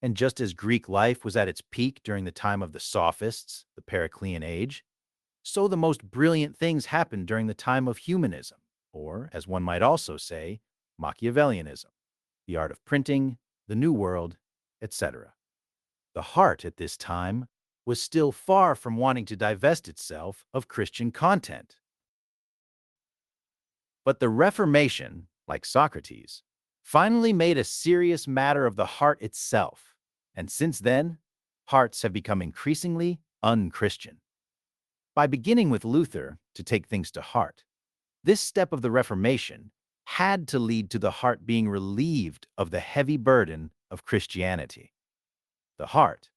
and just as Greek life was at its peak during the time of the Sophists, the Periclean age, so the most brilliant things happened during the time of humanism, or, as one might also say, Machiavellianism, the art of printing, the New World, etc. The heart at this time was still far from wanting to divest itself of Christian content. But the Reformation, like Socrates, finally made a serious matter of the heart itself, and since then, hearts have become increasingly unchristian. By beginning with Luther to take things to heart, this step of the Reformation had to lead to the heart being relieved of the heavy burden of Christianity. The heart,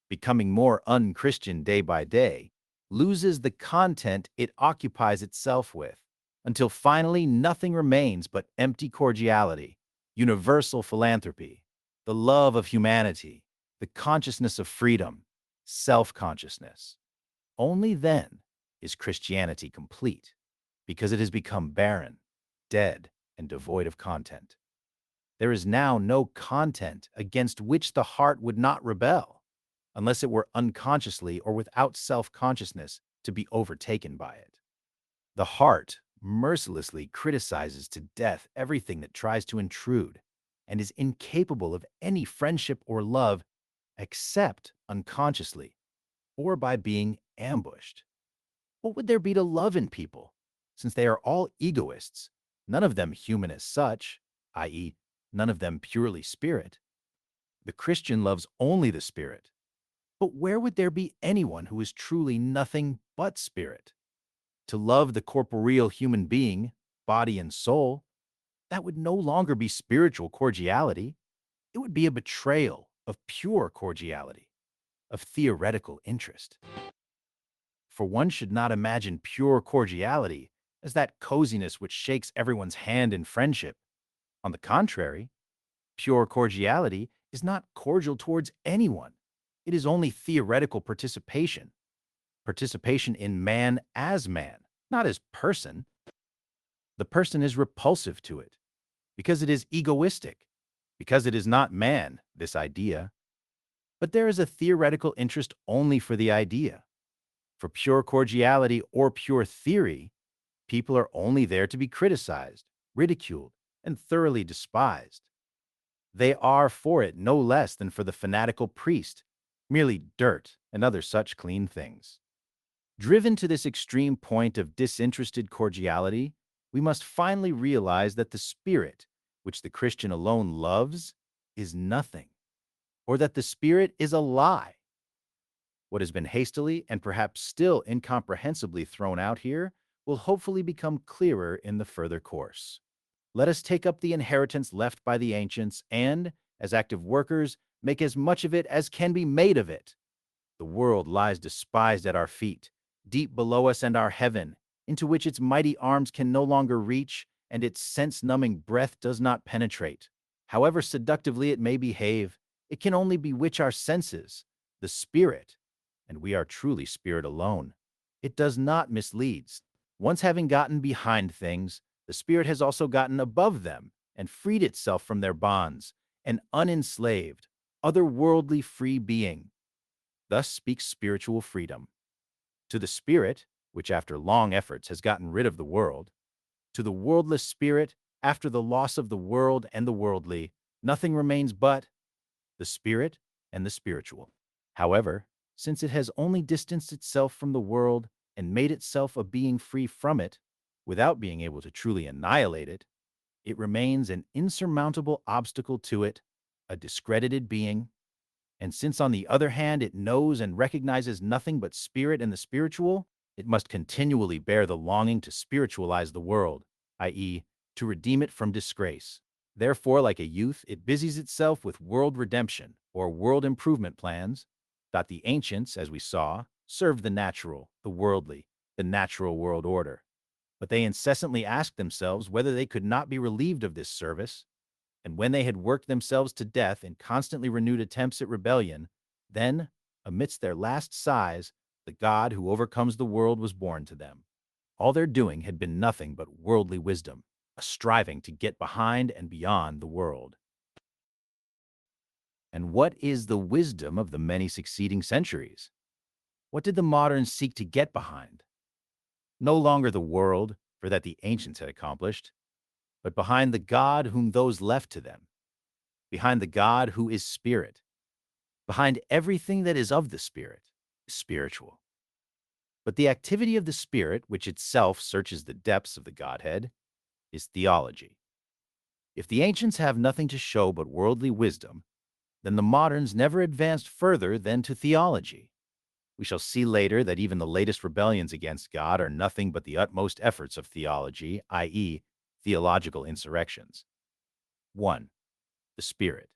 becoming more unchristian day by day, loses the content it occupies itself with, until finally nothing remains but empty cordiality, universal philanthropy, the love of humanity, the consciousness of freedom, self-consciousness. Only then is Christianity complete, because it has become barren, dead, and devoid of content. There is now no content against which the heart would not rebel, unless it were unconsciously or without self-consciousness to be overtaken by it. The heart mercilessly criticizes to death everything that tries to intrude, and is incapable of any friendship or love except unconsciously or by being ambushed. What would there be to love in people, since they are all egoists, none of them human as such, i.e., none of them purely spirit? The Christian loves only the spirit. But where would there be anyone who is truly nothing but spirit? To love the corporeal human being, body and soul, that would no longer be spiritual cordiality. It would be a betrayal of pure cordiality, of theoretical interest. For one should not imagine pure cordiality as that coziness which shakes everyone's hand in friendship. On the contrary, pure cordiality is not cordial towards anyone. It is only theoretical participation, participation in man, not as person. The person is repulsive to it because it is egoistic, because it is not man, this idea. But there is a theoretical interest only for the idea. For pure cordiality or pure theory, people are only there to be criticized, ridiculed, and thoroughly despised. They are for it no less than for the fanatical priest, merely dirt and other such clean things. Driven to this extreme point of disinterested cordiality, we must finally realize that the spirit, which the Christian alone loves, is nothing, or that the spirit is a lie. What has been hastily and perhaps still incomprehensibly thrown out here will hopefully become clearer in the further course. Let us take up the inheritance left by the ancients and, as active workers, make as much of it as can be made of it. The world lies despised at our feet, deep below us and our heaven, into which its mighty arms can no longer reach and its sense-numbing breath does not penetrate. However seductively it may behave, it can only bewitch our senses, the spirit, and we are truly spirit alone. It does not mislead. Once having gotten behind things, the spirit has also gotten above them and freed itself from their bonds, an unenslaved, otherworldly free being. Thus speaks spiritual freedom. To the spirit, which after long efforts has gotten rid of the world, to the worldless spirit, after the loss of the world and the worldly, nothing remains but the spirit and the spiritual. However, since it has only distanced itself from the world and made itself a being free from it, without being able to truly annihilate it, it remains an insurmountable obstacle to it, a discredited being. And since, on the other hand, it knows and recognizes nothing but spirit and the spiritual, it must continually bear the longing to spiritualize the world, i.e., to redeem it from disgrace. Therefore, like a youth, it busies itself with world redemption or world improvement plans, that the ancients, as we saw, served the natural, the worldly, the natural world order. But they incessantly asked themselves whether they could not be relieved of this service, and when they had worked themselves to death in constantly renewed attempts at rebellion, then, amidst their last sighs, the God who overcomes the world was born to them. All their doing had been nothing but worldly wisdom, a striving to get behind and beyond the world. And what is the wisdom of the many succeeding centuries? What did the moderns seek to get behind? No longer the world, for that the ancients had accomplished, but behind the God whom those left to them, behind the God who is spirit, behind everything that is of the spirit, spiritual. But the activity of the spirit, which itself searches the depths of the Godhead, is theology. If the ancients have nothing to show but worldly wisdom, then the moderns never advanced further than to theology. We shall see later that even the latest rebellions against God are nothing but the utmost efforts of theology, i.e., theological insurrections. 1. The Spirit.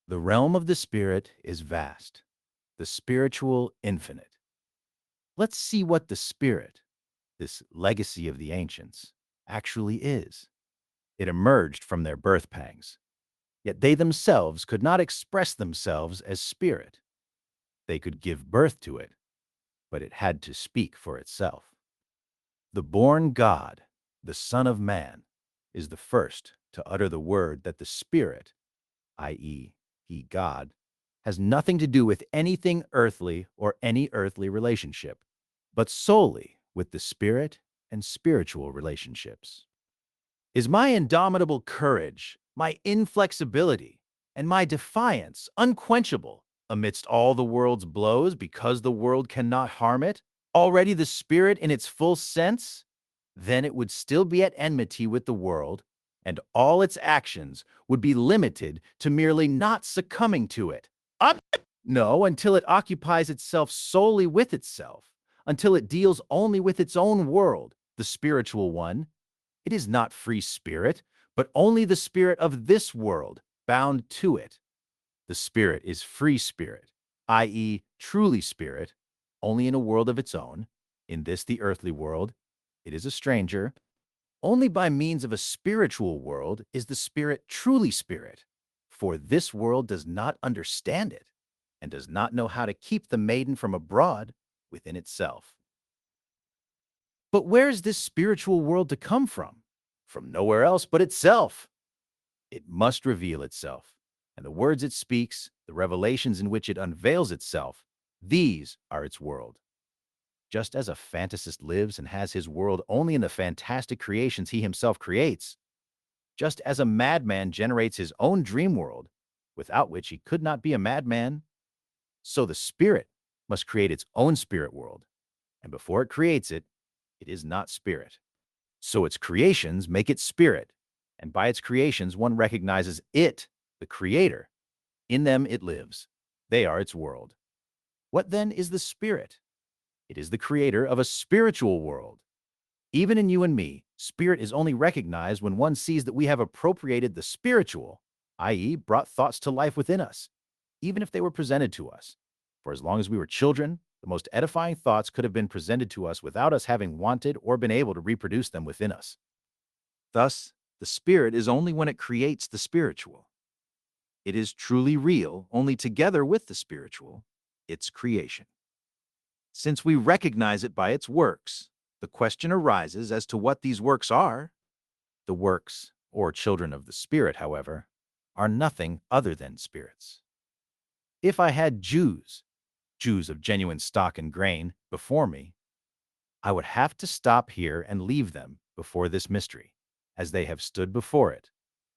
The realm of the Spirit is vast, the spiritual infinite. Let's see what the Spirit, this legacy of the ancients, actually is. It emerged from their birth pangs, yet they themselves could not express themselves as spirit. They could give birth to it, but it had to speak for itself. The born God, the Son of Man, is the first to utter the word that the Spirit, i.e., he, God, has nothing to do with anything earthly or any earthly relationship, but solely with the spirit and spiritual relationships. Is my indomitable courage, my inflexibility, and my defiance unquenchable amidst all the world's blows because the world cannot harm it? Already the spirit in its full sense? Then it would still be at enmity with the world, and all its actions would be limited to merely not succumbing to it. Up? No, until it occupies itself solely with itself, until it deals only with its own world, the spiritual one. It is not free spirit, but only the spirit of this world, bound to it. The spirit is free spirit, i.e., truly spirit, only in a world of its own. In this, the earthly world, it is a stranger. Only by means of a spiritual world is the spirit truly spirit, for this world does not understand it and does not know how to keep the maiden from abroad within itself. But where is this spiritual world to come from? From nowhere else but itself. It must reveal itself, and the words it speaks, the revelations in which it unveils itself, these are its world. Just as a fantasist lives and has his world only in the fantastic creations he himself creates, just as a madman generates his own dream world, without which he could not be a madman, so the spirit must create its own spirit world, and before it creates it, it is not spirit. So its creations make it spirit, and by its creations one recognizes it, the creator. In them it lives. They are its world. What then is the spirit? It is the creator of a spiritual world. Even in you and me, spirit is only recognized when one sees that we have appropriated the spiritual, i.e., brought thoughts to life within us, even if they were presented to us. For as long as we were children, the most edifying thoughts could have been presented to us without us having wanted or been able to reproduce them within us. Thus, the spirit is only when it creates the spiritual. It is truly real only together with the spiritual, its creation. Since we recognize it by its works, the question arises as to what these works are. The works, or children of the Spirit, however, are nothing other than spirits. If I had Jews of genuine stock and grain, before me, I would have to stop here and leave them before this mystery, as they have stood before it,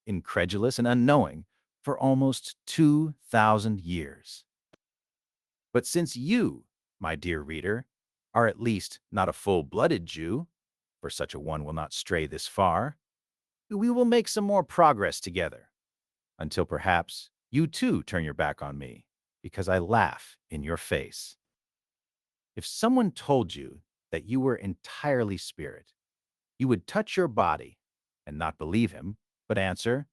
incredulous and unknowing, for almost 2,000 years. But since you, my dear reader, are at least not a full-blooded Jew, for such a one will not stray this far, we will make some more progress together, until perhaps you too turn your back on me, because I laugh in your face. If someone told you that you were entirely spirit, you would touch your body and not believe him, but answer,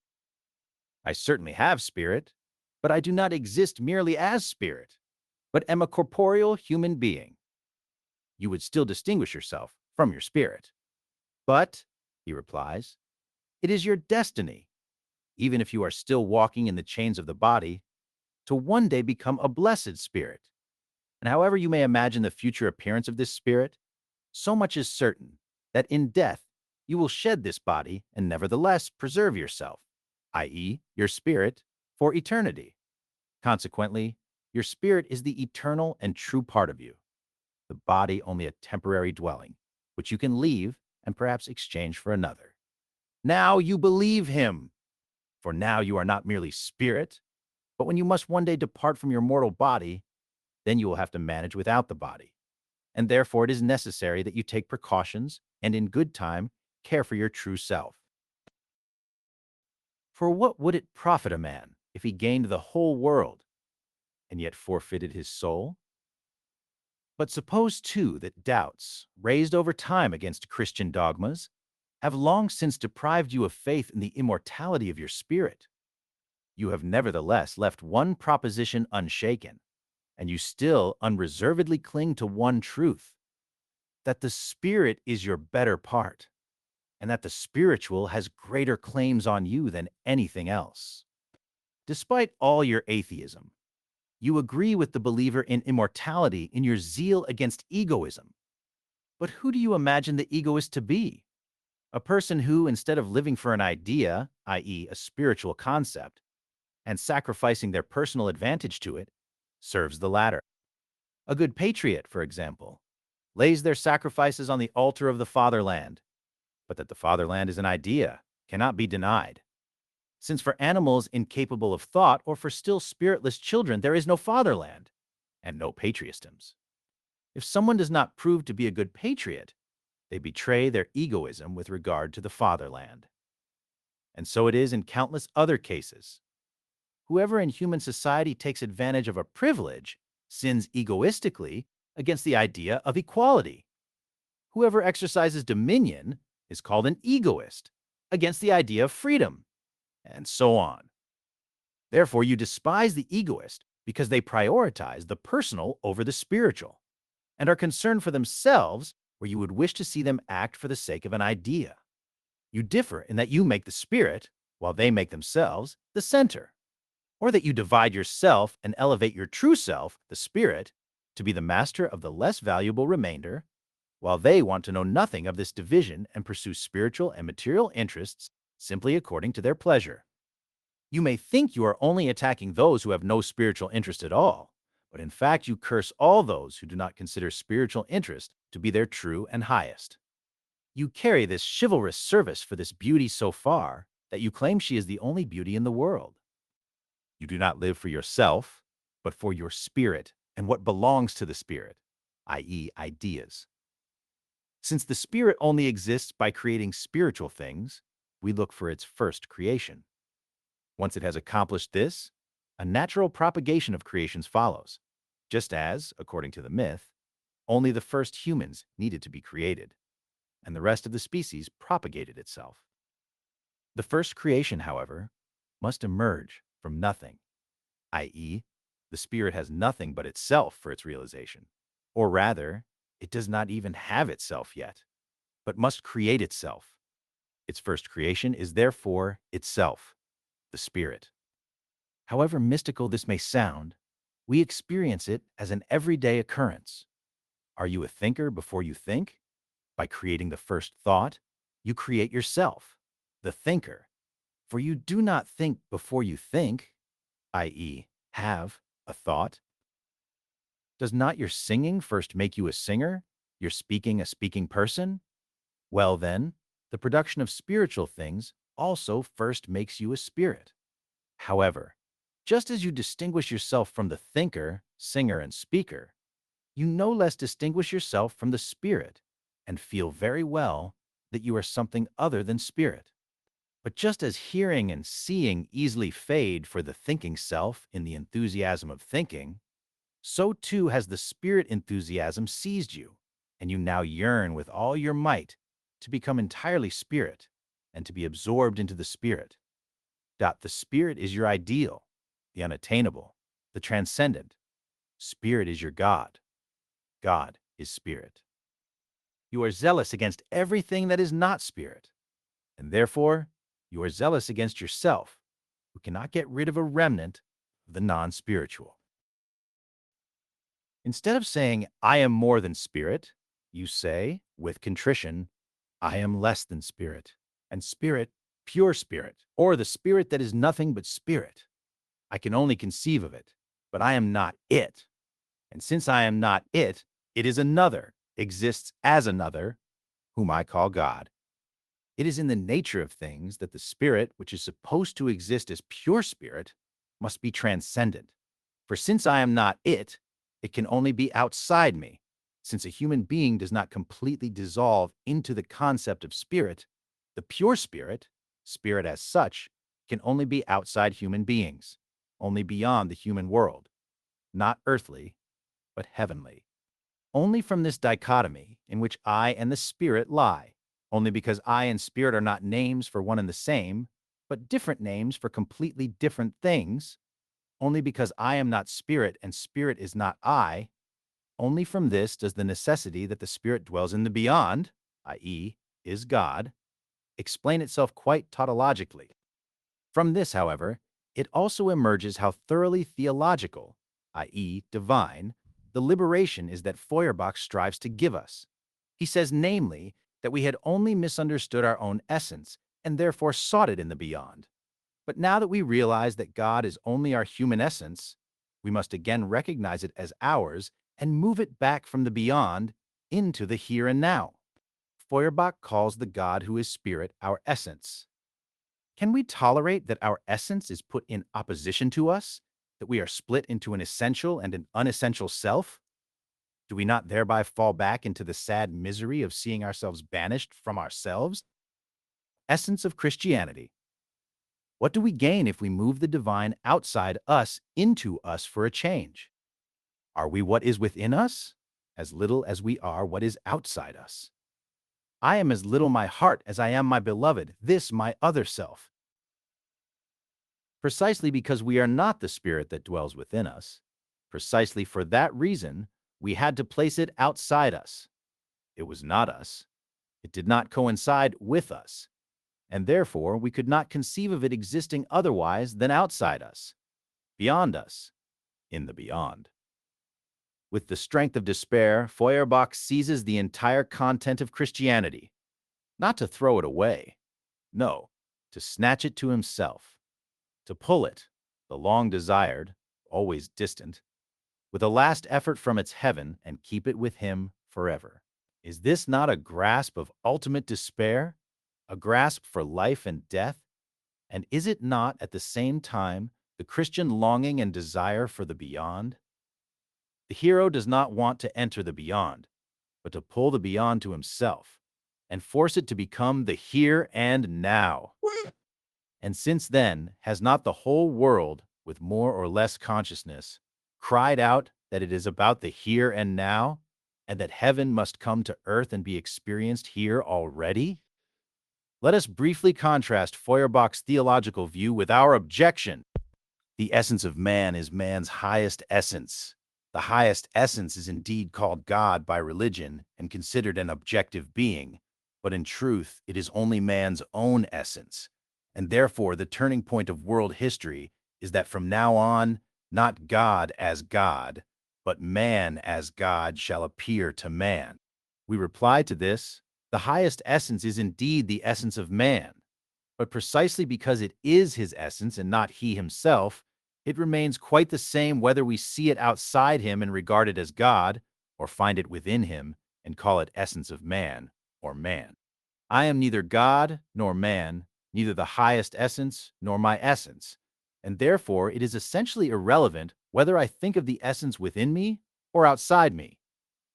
I certainly have spirit, but I do not exist merely as spirit, but am a corporeal human being. You would still distinguish yourself from your spirit. But, he replies, it is your destiny, even if you are still walking in the chains of the body, to one day become a blessed spirit. And however you may imagine the future appearance of this spirit, so much is certain that in death you will shed this body and nevertheless preserve yourself, i.e., your spirit, for eternity. Consequently, your spirit is the eternal and true part of you, the body only a temporary dwelling, which you can leave and perhaps exchange for another. Now you believe him, for now you are not merely spirit, but when you must one day depart from your mortal body, then you will have to manage without the body. And therefore it is necessary that you take precautions and in good time care for your true self. For what would it profit a man if he gained the whole world and yet forfeited his soul? But suppose, too, that doubts, raised over time against Christian dogmas, have long since deprived you of faith in the immortality of your spirit. You have nevertheless left one proposition unshaken, and you still unreservedly cling to one truth, that the spirit is your better part, and that the spiritual has greater claims on you than anything else. Despite all your atheism, you agree with the believer in immortality in your zeal against egoism. But who do you imagine the egoist to be? A person who, instead of living for an idea, i.e., a spiritual concept, and sacrificing their personal advantage to it, serves the latter. A good patriot, for example, lays their sacrifices on the altar of the fatherland, but that the fatherland is an idea, cannot be denied. Since for animals incapable of thought or for still spiritless children, there is no fatherland and no patriotisms. If someone does not prove to be a good patriot, they betray their egoism with regard to the fatherland. And so it is in countless other cases. Whoever in human society takes advantage of a privilege sins egoistically against the idea of equality. Whoever exercises dominion is called an egoist against the idea of freedom, and so on. Therefore, you despise the egoist because they prioritize the personal over the spiritual and are concerned for themselves where you would wish to see them act for the sake of an idea. You differ in that you make the spirit, while they make themselves, the center, or that you divide yourself and elevate your true self, the spirit, to be the master of the less valuable remainder, while they want to know nothing of this division and pursue spiritual and material interests simply according to their pleasure. You may think you are only attacking those who have no spiritual interest at all, but in fact you curse all those who do not consider spiritual interest to be their true and highest. You carry this chivalrous service for this beauty so far that you claim she is the only beauty in the world. You do not live for yourself, but for your spirit and what belongs to the spirit, i.e., ideas. Since the spirit only exists by creating spiritual things, we look for its first creation. Once it has accomplished this, a natural propagation of creations follows, just as, according to the myth, only the first humans needed to be created, and the rest of the species propagated itself. The first creation, however, must emerge from nothing, i.e., the spirit has nothing but itself for its realization, or rather, it does not even have itself yet, but must create itself. Its first creation is therefore itself, the spirit. However mystical this may sound, we experience it as an everyday occurrence. Are you a thinker before you think? By creating the first thought, you create yourself, the thinker, for you do not think before you think, i.e., have a thought. Does not your singing first make you a singer, your speaking a speaking person? Well, then, the production of spiritual things also first makes you a spirit. However, just as you distinguish yourself from the thinker, singer, and speaker, you no less distinguish yourself from the spirit and feel very well that you are something other than spirit. But just as hearing and seeing easily fade for the thinking self in the enthusiasm of thinking, so too has the spirit enthusiasm seized you, and you now yearn with all your might to become entirely spirit and to be absorbed into the spirit. The spirit is your ideal, the unattainable, the transcendent. Spirit is your God. God is spirit. You are zealous against everything that is not spirit, and therefore you are zealous against yourself, who cannot get rid of a remnant of the non-spiritual. Instead of saying, I am more than spirit, you say, with contrition, I am less than spirit, and spirit, pure spirit, or the spirit that is nothing but spirit. I can only conceive of it, but I am not it. And since I am not it, it is another, exists as another, whom I call God. It is in the nature of things that the spirit, which is supposed to exist as pure spirit, must be transcendent. For since I am not it, it can only be outside me. Since a human being does not completely dissolve into the concept of spirit, the pure spirit, spirit as such, can only be outside human beings, only beyond the human world, not earthly, but heavenly. Only from this dichotomy in which I and the spirit lie, only because I and spirit are not names for one and the same, but different names for completely different things, only because I am not spirit and spirit is not I, only from this does the necessity that the spirit dwells in the beyond, i.e., is God, explain itself quite tautologically. From this, however, it also emerges how thoroughly theological, i.e., divine, the liberation is that Feuerbach strives to give us. He says, namely, that we had only misunderstood our own essence and therefore sought it in the beyond. But now that we realize that God is only our human essence, we must again recognize it as ours and move it back from the beyond into the here and now. Feuerbach calls the God who is spirit our essence. Can we tolerate that our essence is put in opposition to us, that we are split into an essential and an unessential self? Do we not thereby fall back into the sad misery of seeing ourselves banished from ourselves? Essence of Christianity. What do we gain if we move the divine outside us into us for a change? Are we what is within us? As little as we are what is outside us. I am as little my heart as I am my beloved, this my other self. Precisely because we are not the spirit that dwells within us, precisely for that reason, we had to place it outside us. It was not us. It did not coincide with us, and therefore we could not conceive of it existing otherwise than outside us, beyond us, in the beyond. With the strength of despair, Feuerbach seizes the entire content of Christianity, not to throw it away, no, to snatch it to himself, to pull it, the long desired, always distant, with a last effort from its heaven and keep it with him forever. Is this not a grasp of ultimate despair, a grasp for life and death? And is it not at the same time the Christian longing and desire for the beyond? The hero does not want to enter the beyond, but to pull the beyond to himself and force it to become the here and now. And since then, has not the whole world, with more or less consciousness, cried out that it is about the here and now, and that heaven must come to earth and be experienced here already? Let us briefly contrast Feuerbach's theological view with our objection. The essence of man is man's highest essence. The highest essence is indeed called God by religion and considered an objective being, but in truth it is only man's own essence, and therefore the turning point of world history is that from now on, not God as God, but man as God shall appear to man. We reply to this, the highest essence is indeed the essence of man, but precisely because it is his essence and not he himself, it remains quite the same whether we see it outside him and regard it as God, or find it within him and call it essence of man or man. I am neither God nor man, neither the highest essence nor my essence, and therefore it is essentially irrelevant whether I think of the essence within me or outside me.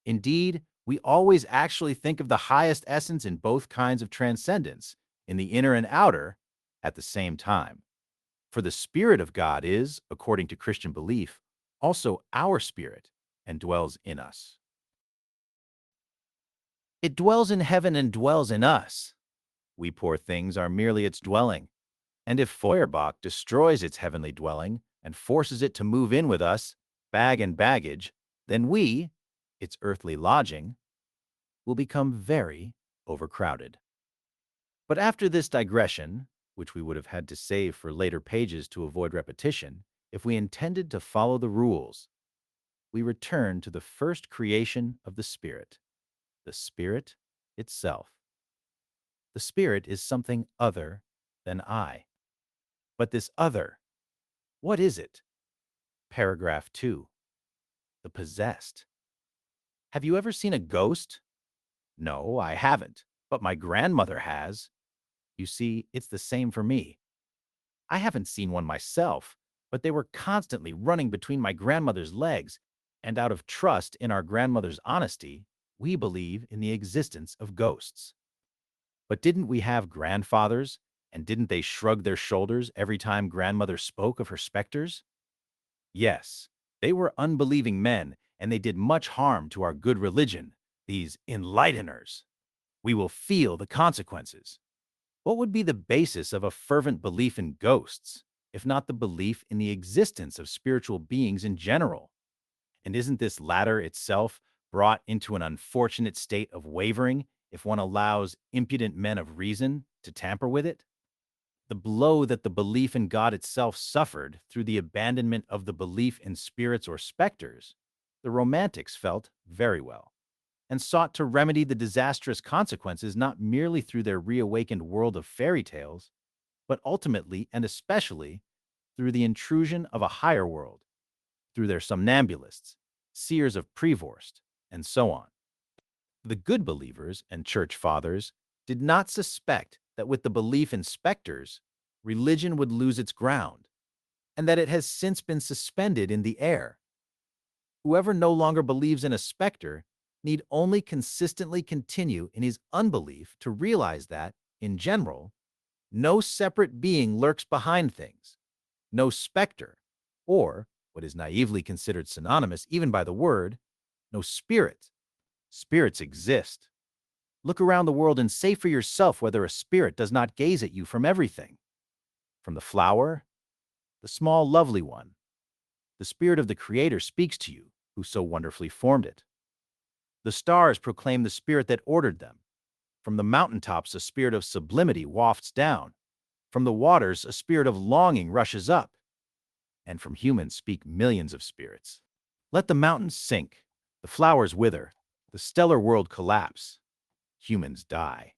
Indeed, we always actually think of the highest essence in both kinds of transcendence, in the inner and outer, at the same time. For the Spirit of God is, according to Christian belief, also our spirit and dwells in us. It dwells in heaven and dwells in us. We poor things are merely its dwelling. And if Feuerbach destroys its heavenly dwelling and forces it to move in with us, bag and baggage, then we, its earthly lodging, will become very overcrowded. But after this digression, which we would have had to save for later pages to avoid repetition, if we intended to follow the rules, we return to the first creation of the Spirit itself. The Spirit is something other than I. But this other, what is it? Paragraph 2. The possessed. Have you ever seen a ghost? No, I haven't, but my grandmother has. You see, it's the same for me. I haven't seen one myself, but they were constantly running between my grandmother's legs, and out of trust in our grandmother's honesty, we believe in the existence of ghosts. But didn't we have grandfathers, and didn't they shrug their shoulders every time grandmother spoke of her specters? Yes, they were unbelieving men, and they did much harm to our good religion, these enlighteners. We will feel the consequences. What would be the basis of a fervent belief in ghosts, if not the belief in the existence of spiritual beings in general? And isn't this latter itself brought into an unfortunate state of wavering if one allows impudent men of reason to tamper with it? The blow that the belief in God itself suffered through the abandonment of the belief in spirits or specters, the Romantics felt very well, and sought to remedy the disastrous consequences not merely through their reawakened world of fairy tales, but ultimately and especially through the intrusion of a higher world, through their somnambulists, seers of Prevorst, and so on. The good believers and church fathers did not suspect that with the belief in specters, religion would lose its ground, and that it has since been suspended in the air. Whoever no longer believes in a specter need only consistently continue in his unbelief to realize that, in general, no separate being lurks behind things, no specter, or, what is naively considered synonymous even by the word, no spirit. Spirits exist. Look around the world and say for yourself whether a spirit does not gaze at you from everything. From the flower, the small lovely one, the spirit of the Creator speaks to you, who so wonderfully formed it. The stars proclaim the spirit that ordered them. From the mountaintops, a spirit of sublimity wafts down. From the waters, a spirit of longing rushes up. And from humans speak millions of spirits. Let the mountains sink, the flowers wither, the stellar world collapse. Humans die.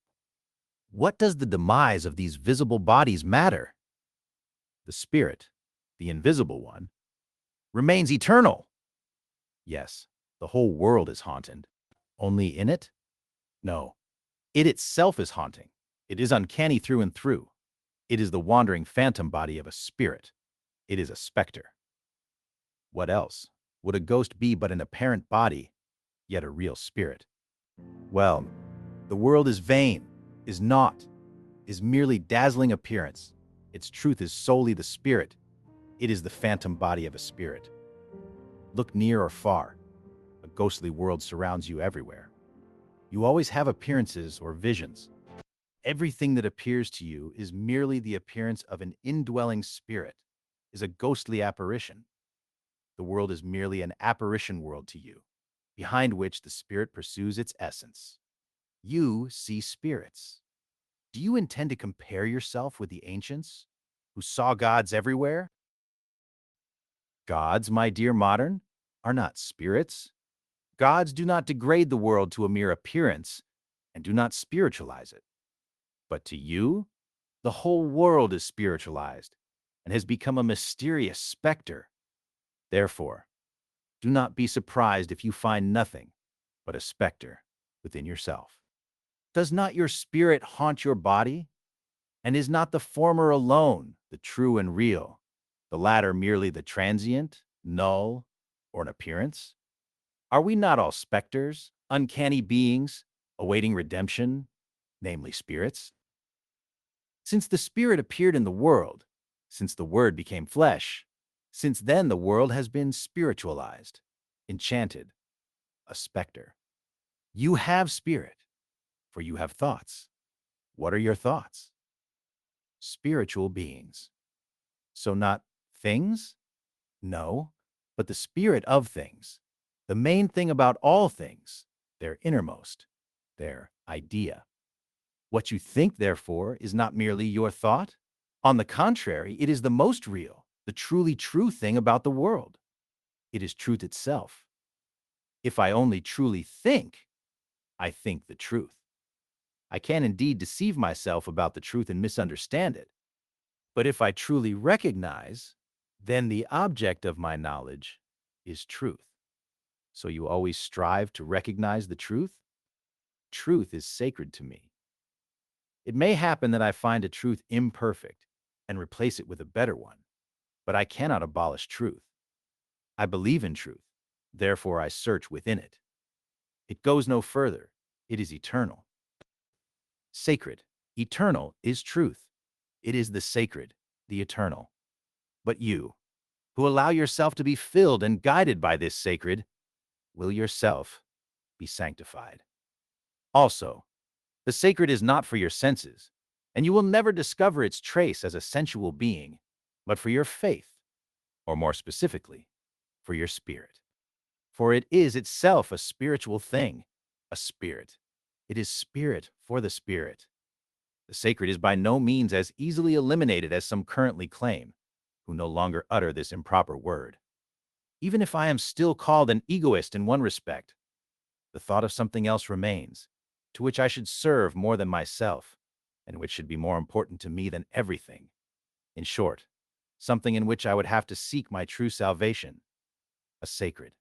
What does the demise of these visible bodies matter? The spirit, the invisible one, remains eternal. Yes, the whole world is haunted. Only in it? No. It itself is haunting. It is uncanny through and through. It is the wandering phantom body of a spirit. It is a specter. What else would a ghost be but an apparent body, yet a real spirit? Well, the world is vain, is naught, is merely dazzling appearance. Its truth is solely the spirit. It is the phantom body of a spirit. Look near or far. A ghostly world surrounds you everywhere. You always have appearances or visions. Everything that appears to you is merely the appearance of an indwelling spirit, is a ghostly apparition. The world is merely an apparition world to you, behind which the spirit pursues its essence. You see spirits. Do you intend to compare yourself with the ancients, who saw gods everywhere? Gods, my dear modern, are not spirits. Gods do not degrade the world to a mere appearance and do not spiritualize it. But to you, the whole world is spiritualized and has become a mysterious specter. Therefore, do not be surprised if you find nothing but a specter within yourself. Does not your spirit haunt your body? And is not the former alone the true and real, the latter merely the transient, null, or an appearance? Are we not all specters, uncanny beings, awaiting redemption, namely spirits? Since the Spirit appeared in the world, since the Word became flesh, since then the world has been spiritualized, enchanted, a specter. You have spirit, for you have thoughts. What are your thoughts? Spiritual beings. So not things? No, but the spirit of things. The main thing about all things, their innermost, their idea. What you think, therefore, is not merely your thought. On the contrary, it is the most real, the truly true thing about the world. It is truth itself. If I only truly think, I think the truth. I can indeed deceive myself about the truth and misunderstand it. But if I truly recognize, then the object of my knowledge is truth. So you always strive to recognize the truth? Truth is sacred to me. It may happen that I find a truth imperfect and replace it with a better one, but I cannot abolish truth. I believe in truth, therefore I search within it. It goes no further. It is eternal. Sacred, eternal is truth. It is the sacred, the eternal. But you, who allow yourself to be filled and guided by this sacred, will yourself be sanctified. Also, the sacred is not for your senses, and you will never discover its trace as a sensual being, but for your faith, or more specifically, for your spirit. For it is itself a spiritual thing, a spirit. It is spirit for the spirit. The sacred is by no means as easily eliminated as some currently claim, who no longer utter this improper word. Even if I am still called an egoist in one respect, the thought of something else remains, to which I should serve more than myself, and which should be more important to me than everything. In short, something in which I would have to seek my true salvation, a sacred.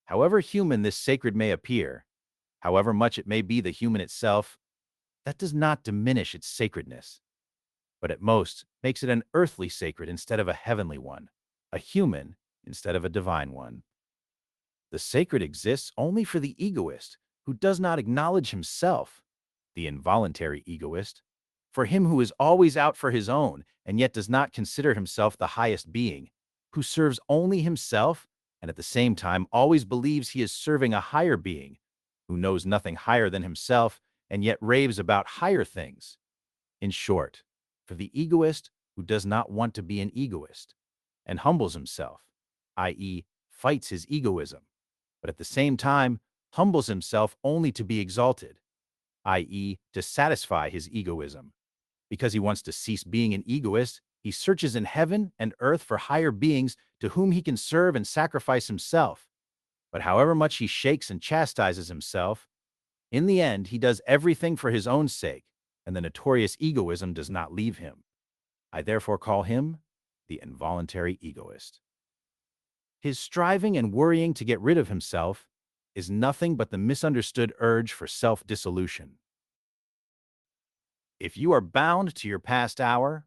However human this sacred may appear, however much it may be the human itself, that does not diminish its sacredness. but at most makes it an earthly sacred instead of a heavenly one, a human instead of a divine one. The sacred exists only for the egoist who does not acknowledge himself, the involuntary egoist, for him who is always out for his own and yet does not consider himself the highest being, who serves only himself and at the same time always believes he is serving a higher being, who knows nothing higher than himself and yet raves about higher things. In short, for the egoist who does not want to be an egoist and humbles himself, i.e., fights his egoism, but at the same time humbles himself only to be exalted, i.e., to satisfy his egoism. Because he wants to cease being an egoist, he searches in heaven and earth for higher beings to whom he can serve and sacrifice himself. But however much he shakes and chastises himself, in the end he does everything for his own sake, and the notorious egoism does not leave him. I therefore call him the involuntary egoist. His striving and worrying to get rid of himself is nothing but the misunderstood urge for self-dissolution. If you are bound to your past hour,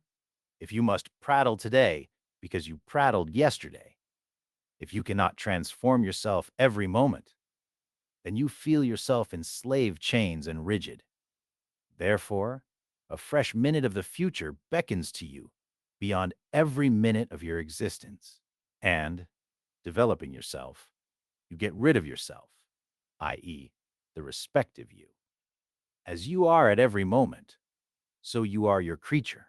if you must prattle today because you prattled yesterday, if you cannot transform yourself every moment, then you feel yourself in slave chains and rigid. Therefore, a fresh minute of the future beckons to you beyond every minute of your existence. And, developing yourself, you get rid of yourself, i.e., the respective you. As you are at every moment, so you are your creature.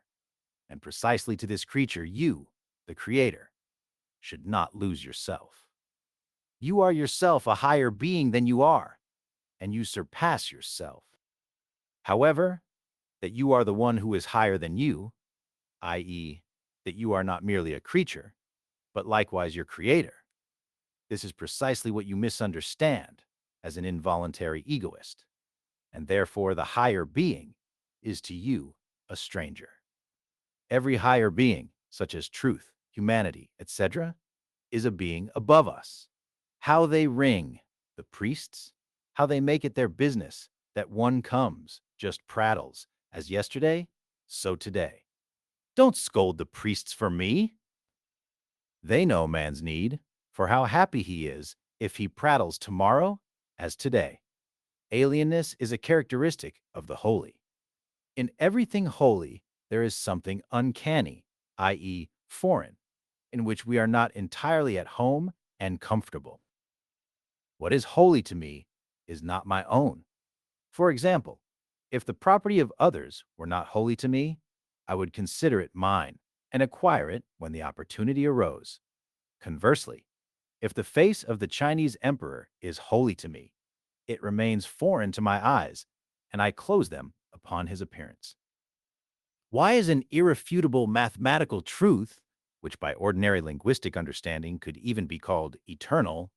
And precisely to this creature, you, the creator, should not lose yourself. You are yourself a higher being than you are, and you surpass yourself. However, that you are the one who is higher than you, i.e., that you are not merely a creature, but likewise your creator. This is precisely what you misunderstand as an involuntary egoist, and therefore the higher being is to you a stranger. Every higher being, such as truth, humanity, etc., is a being above us. How they ring, the priests, how they make it their business that one comes, just prattles, as yesterday, so today. Don't scold the priests for me. They know man's need, for how happy he is if he prattles tomorrow as today. Alienness is a characteristic of the holy. In everything holy, there is something uncanny, i.e., foreign, in which we are not entirely at home and comfortable. What is holy to me is not my own. For example, if the property of others were not holy to me, I would consider it mine and acquire it when the opportunity arose. Conversely, if the face of the Chinese emperor is holy to me, it remains foreign to my eyes, and I close them upon his appearance. Why is an irrefutable mathematical truth, which by ordinary linguistic understanding could even be called eternal,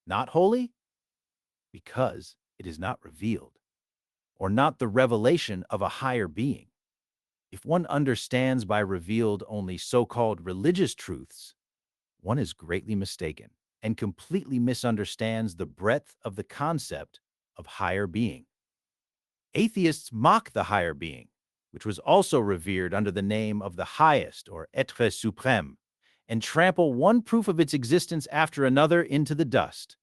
not holy? Because it is not revealed, or not the revelation of a higher being. If one understands by revealed only so-called religious truths, one is greatly mistaken and completely misunderstands the breadth of the concept of higher being. Atheists mock the higher being, which was also revered under the name of the highest or être suprême, and trample one proof of its existence after another into the dust,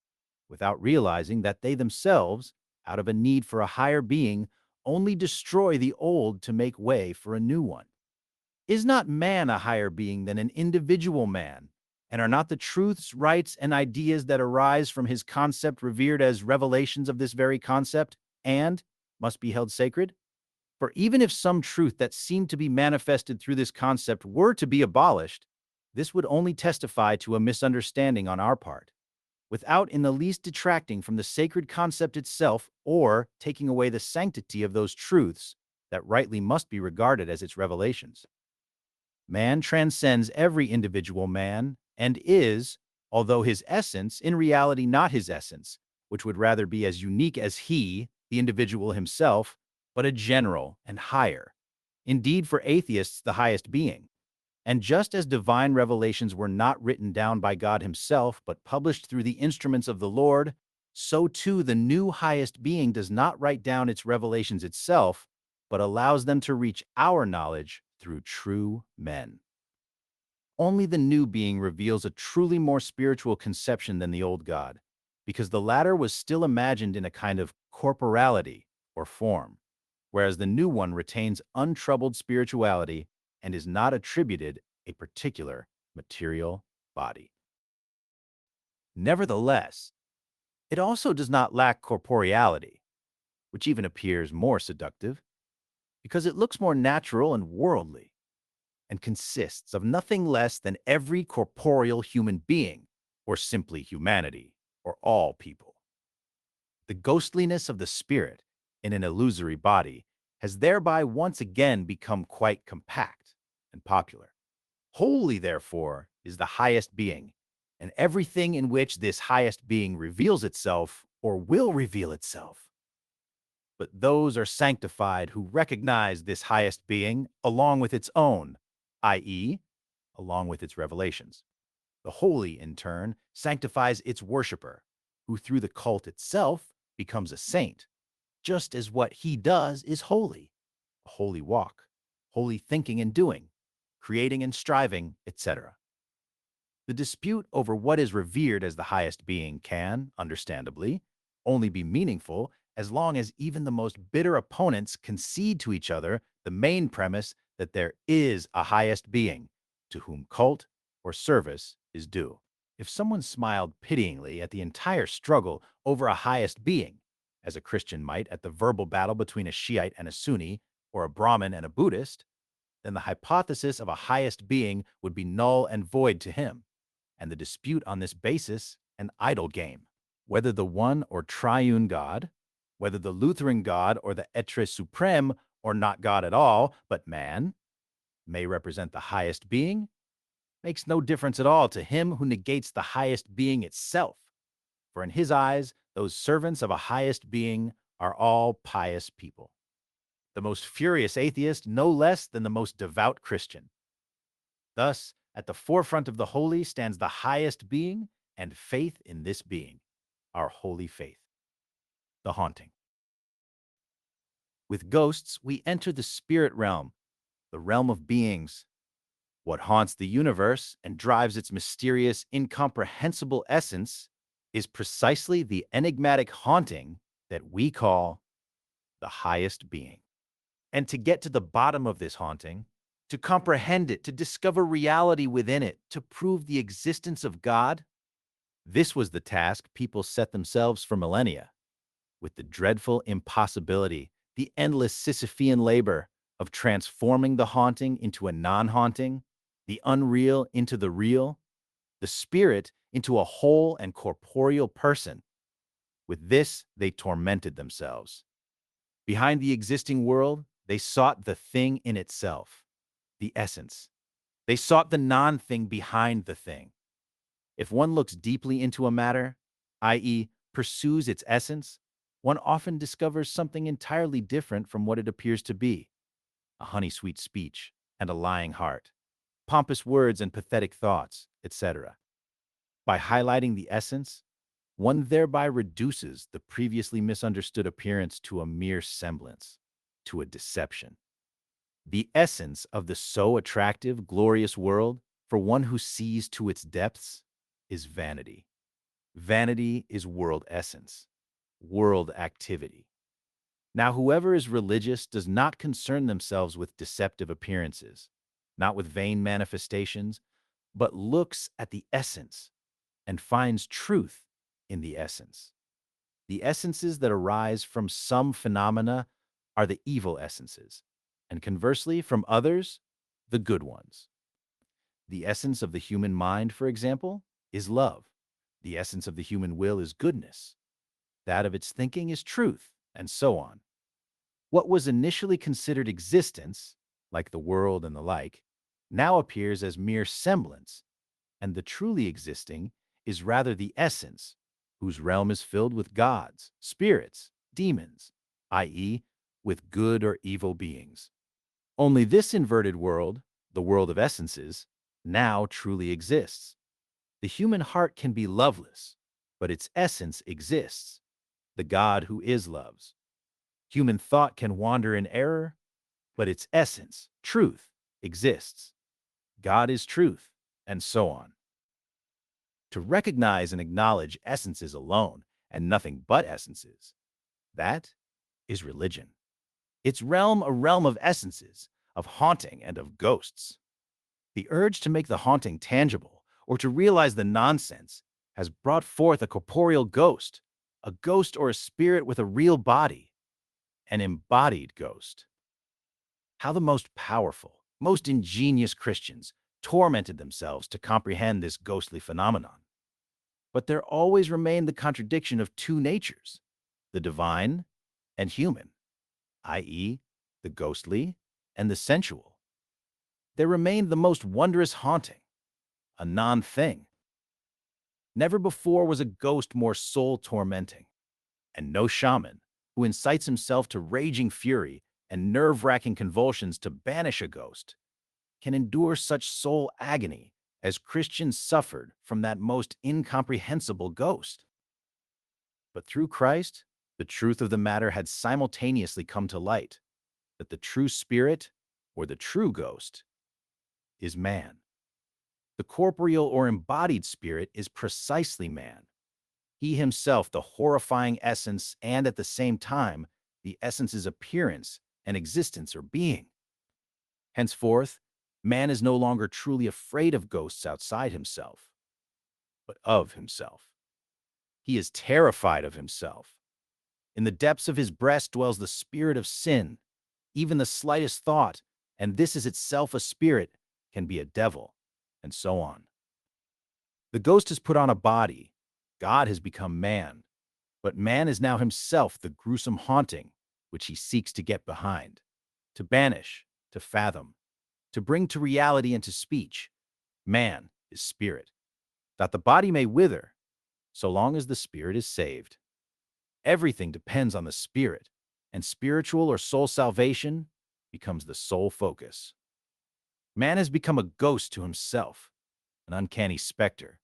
without realizing that they themselves, out of a need for a higher being, only destroy the old to make way for a new one. Is not man a higher being than an individual man? And are not the truths, rights, and ideas that arise from his concept revered as revelations of this very concept and must be held sacred? For even if some truth that seemed to be manifested through this concept were to be abolished, this would only testify to a misunderstanding on our part, without in the least detracting from the sacred concept itself or taking away the sanctity of those truths that rightly must be regarded as its revelations. Man transcends every individual man and is, although his essence, in reality not his essence, which would rather be as unique as he, the individual himself, but a general and higher. Indeed, for atheists, the highest being. And just as divine revelations were not written down by God himself, but published through the instruments of the Lord, so too the new highest being does not write down its revelations itself, but allows them to reach our knowledge through true men. Only the new being reveals a truly more spiritual conception than the old God, because the latter was still imagined in a kind of corporality or form, whereas the new one retains untroubled spirituality and is not attributed a particular material body. Nevertheless, it also does not lack corporeality, which even appears more seductive, because it looks more natural and worldly, and consists of nothing less than every corporeal human being, or simply humanity, or all people. The ghostliness of the spirit in an illusory body has thereby once again become quite compact and popular. Holy, therefore, is the highest being, and everything in which this highest being reveals itself or will reveal itself. But those are sanctified who recognize this highest being along with its own, i.e., along with its revelations. The holy, in turn, sanctifies its worshiper, who through the cult itself becomes a saint, just as what he does is holy, a holy walk, holy thinking and doing, creating and striving, etc. The dispute over what is revered as the highest being can, understandably, only be meaningful as long as even the most bitter opponents concede to each other the main premise that there is a highest being to whom cult or service is due. If someone smiled pityingly at the entire struggle over a highest being, as a Christian might at the verbal battle between a Shiite and a Sunni, or a Brahmin and a Buddhist, then the hypothesis of a highest being would be null and void to him, and the dispute on this basis an idle game. Whether the one or triune God, whether the Lutheran God or the Etre Supreme or not God at all, but man, may represent the highest being, makes no difference at all to him who negates the highest being itself. For in his eyes, those servants of a highest being are all pious people. The most furious atheist no less than the most devout Christian. Thus, at the forefront of the holy stands the highest being and faith in this being, our holy faith. The haunting. With ghosts, we enter the spirit realm, the realm of beings. What haunts the universe and drives its mysterious, incomprehensible essence is precisely the enigmatic haunting that we call the highest being. And to get to the bottom of this haunting, to comprehend it, to discover reality within it, to prove the existence of God, this was the task people set themselves for millennia, with the dreadful impossibility, the endless Sisyphean labor of transforming the haunting into a non-haunting, the unreal into the real, the spirit into a whole and corporeal person. With this, they tormented themselves. Behind the existing world, they sought the thing in itself, the essence. They sought the non-thing behind the thing. If one looks deeply into a matter, i.e., pursues its essence, one often discovers something entirely different from what it appears to be: a honey-sweet speech and a lying heart, pompous words and pathetic thoughts, etc. By highlighting the essence, one thereby reduces the previously misunderstood appearance to a mere semblance, to a deception. The essence of the so attractive, glorious world, for one who sees to its depths, is vanity. Vanity is world essence, world activity. Now, whoever is religious does not concern themselves with deceptive appearances, not with vain manifestations, but looks at the essence and finds truth in the essence. The essences that arise from some phenomena are the evil essences, and conversely, from others, the good ones. The essence of the human mind, for example, is love. The essence of the human will is goodness. That of its thinking is truth, and so on. What was initially considered existence, like the world and the like, now appears as mere semblance, and the truly existing is rather the essence, whose realm is filled with gods, spirits, demons, i.e., with good or evil beings. Only this inverted world, the world of essences, now truly exists. The human heart can be loveless, but its essence exists, the God who is loves. Human thought can wander in error, but its essence, truth, exists, God is truth, and so on. To recognize and acknowledge essences alone and nothing but essences, that is religion. Its realm a realm of essences, of haunting and of ghosts. The urge to make the haunting tangible or to realize the nonsense has brought forth a corporeal ghost, a ghost or a spirit with a real body, an embodied ghost. How the most powerful, most ingenious Christians tormented themselves to comprehend this ghostly phenomenon. But there always remained the contradiction of two natures, the divine and human, i.e., the ghostly and the sensual. There remained the most wondrous haunting, a non-thing. Never before was a ghost more soul-tormenting, and no shaman who incites himself to raging fury and nerve-wracking convulsions to banish a ghost can endure such soul agony as Christians suffered from that most incomprehensible ghost. But through Christ, the truth of the matter had simultaneously come to light, that the true spirit, or the true ghost, is man. The corporeal or embodied spirit is precisely man. He himself, the horrifying essence, and at the same time, the essence's appearance and existence or being. Henceforth, man is no longer truly afraid of ghosts outside himself, but of himself. He is terrified of himself. In the depths of his breast dwells the spirit of sin. Even the slightest thought, and this is itself a spirit, can be a devil, and so on. The ghost has put on a body. God has become man. But man is now himself the gruesome haunting which he seeks to get behind, to banish, to fathom, to bring to reality and to speech. Man is spirit, that the body may wither, so long as the spirit is saved. Everything depends on the spirit, and spiritual or soul salvation becomes the sole focus. Man has become a ghost to himself, an uncanny specter,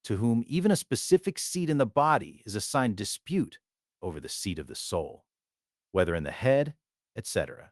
to whom even a specific seat in the body is assigned dispute over the seat of the soul, whether in the head, etc.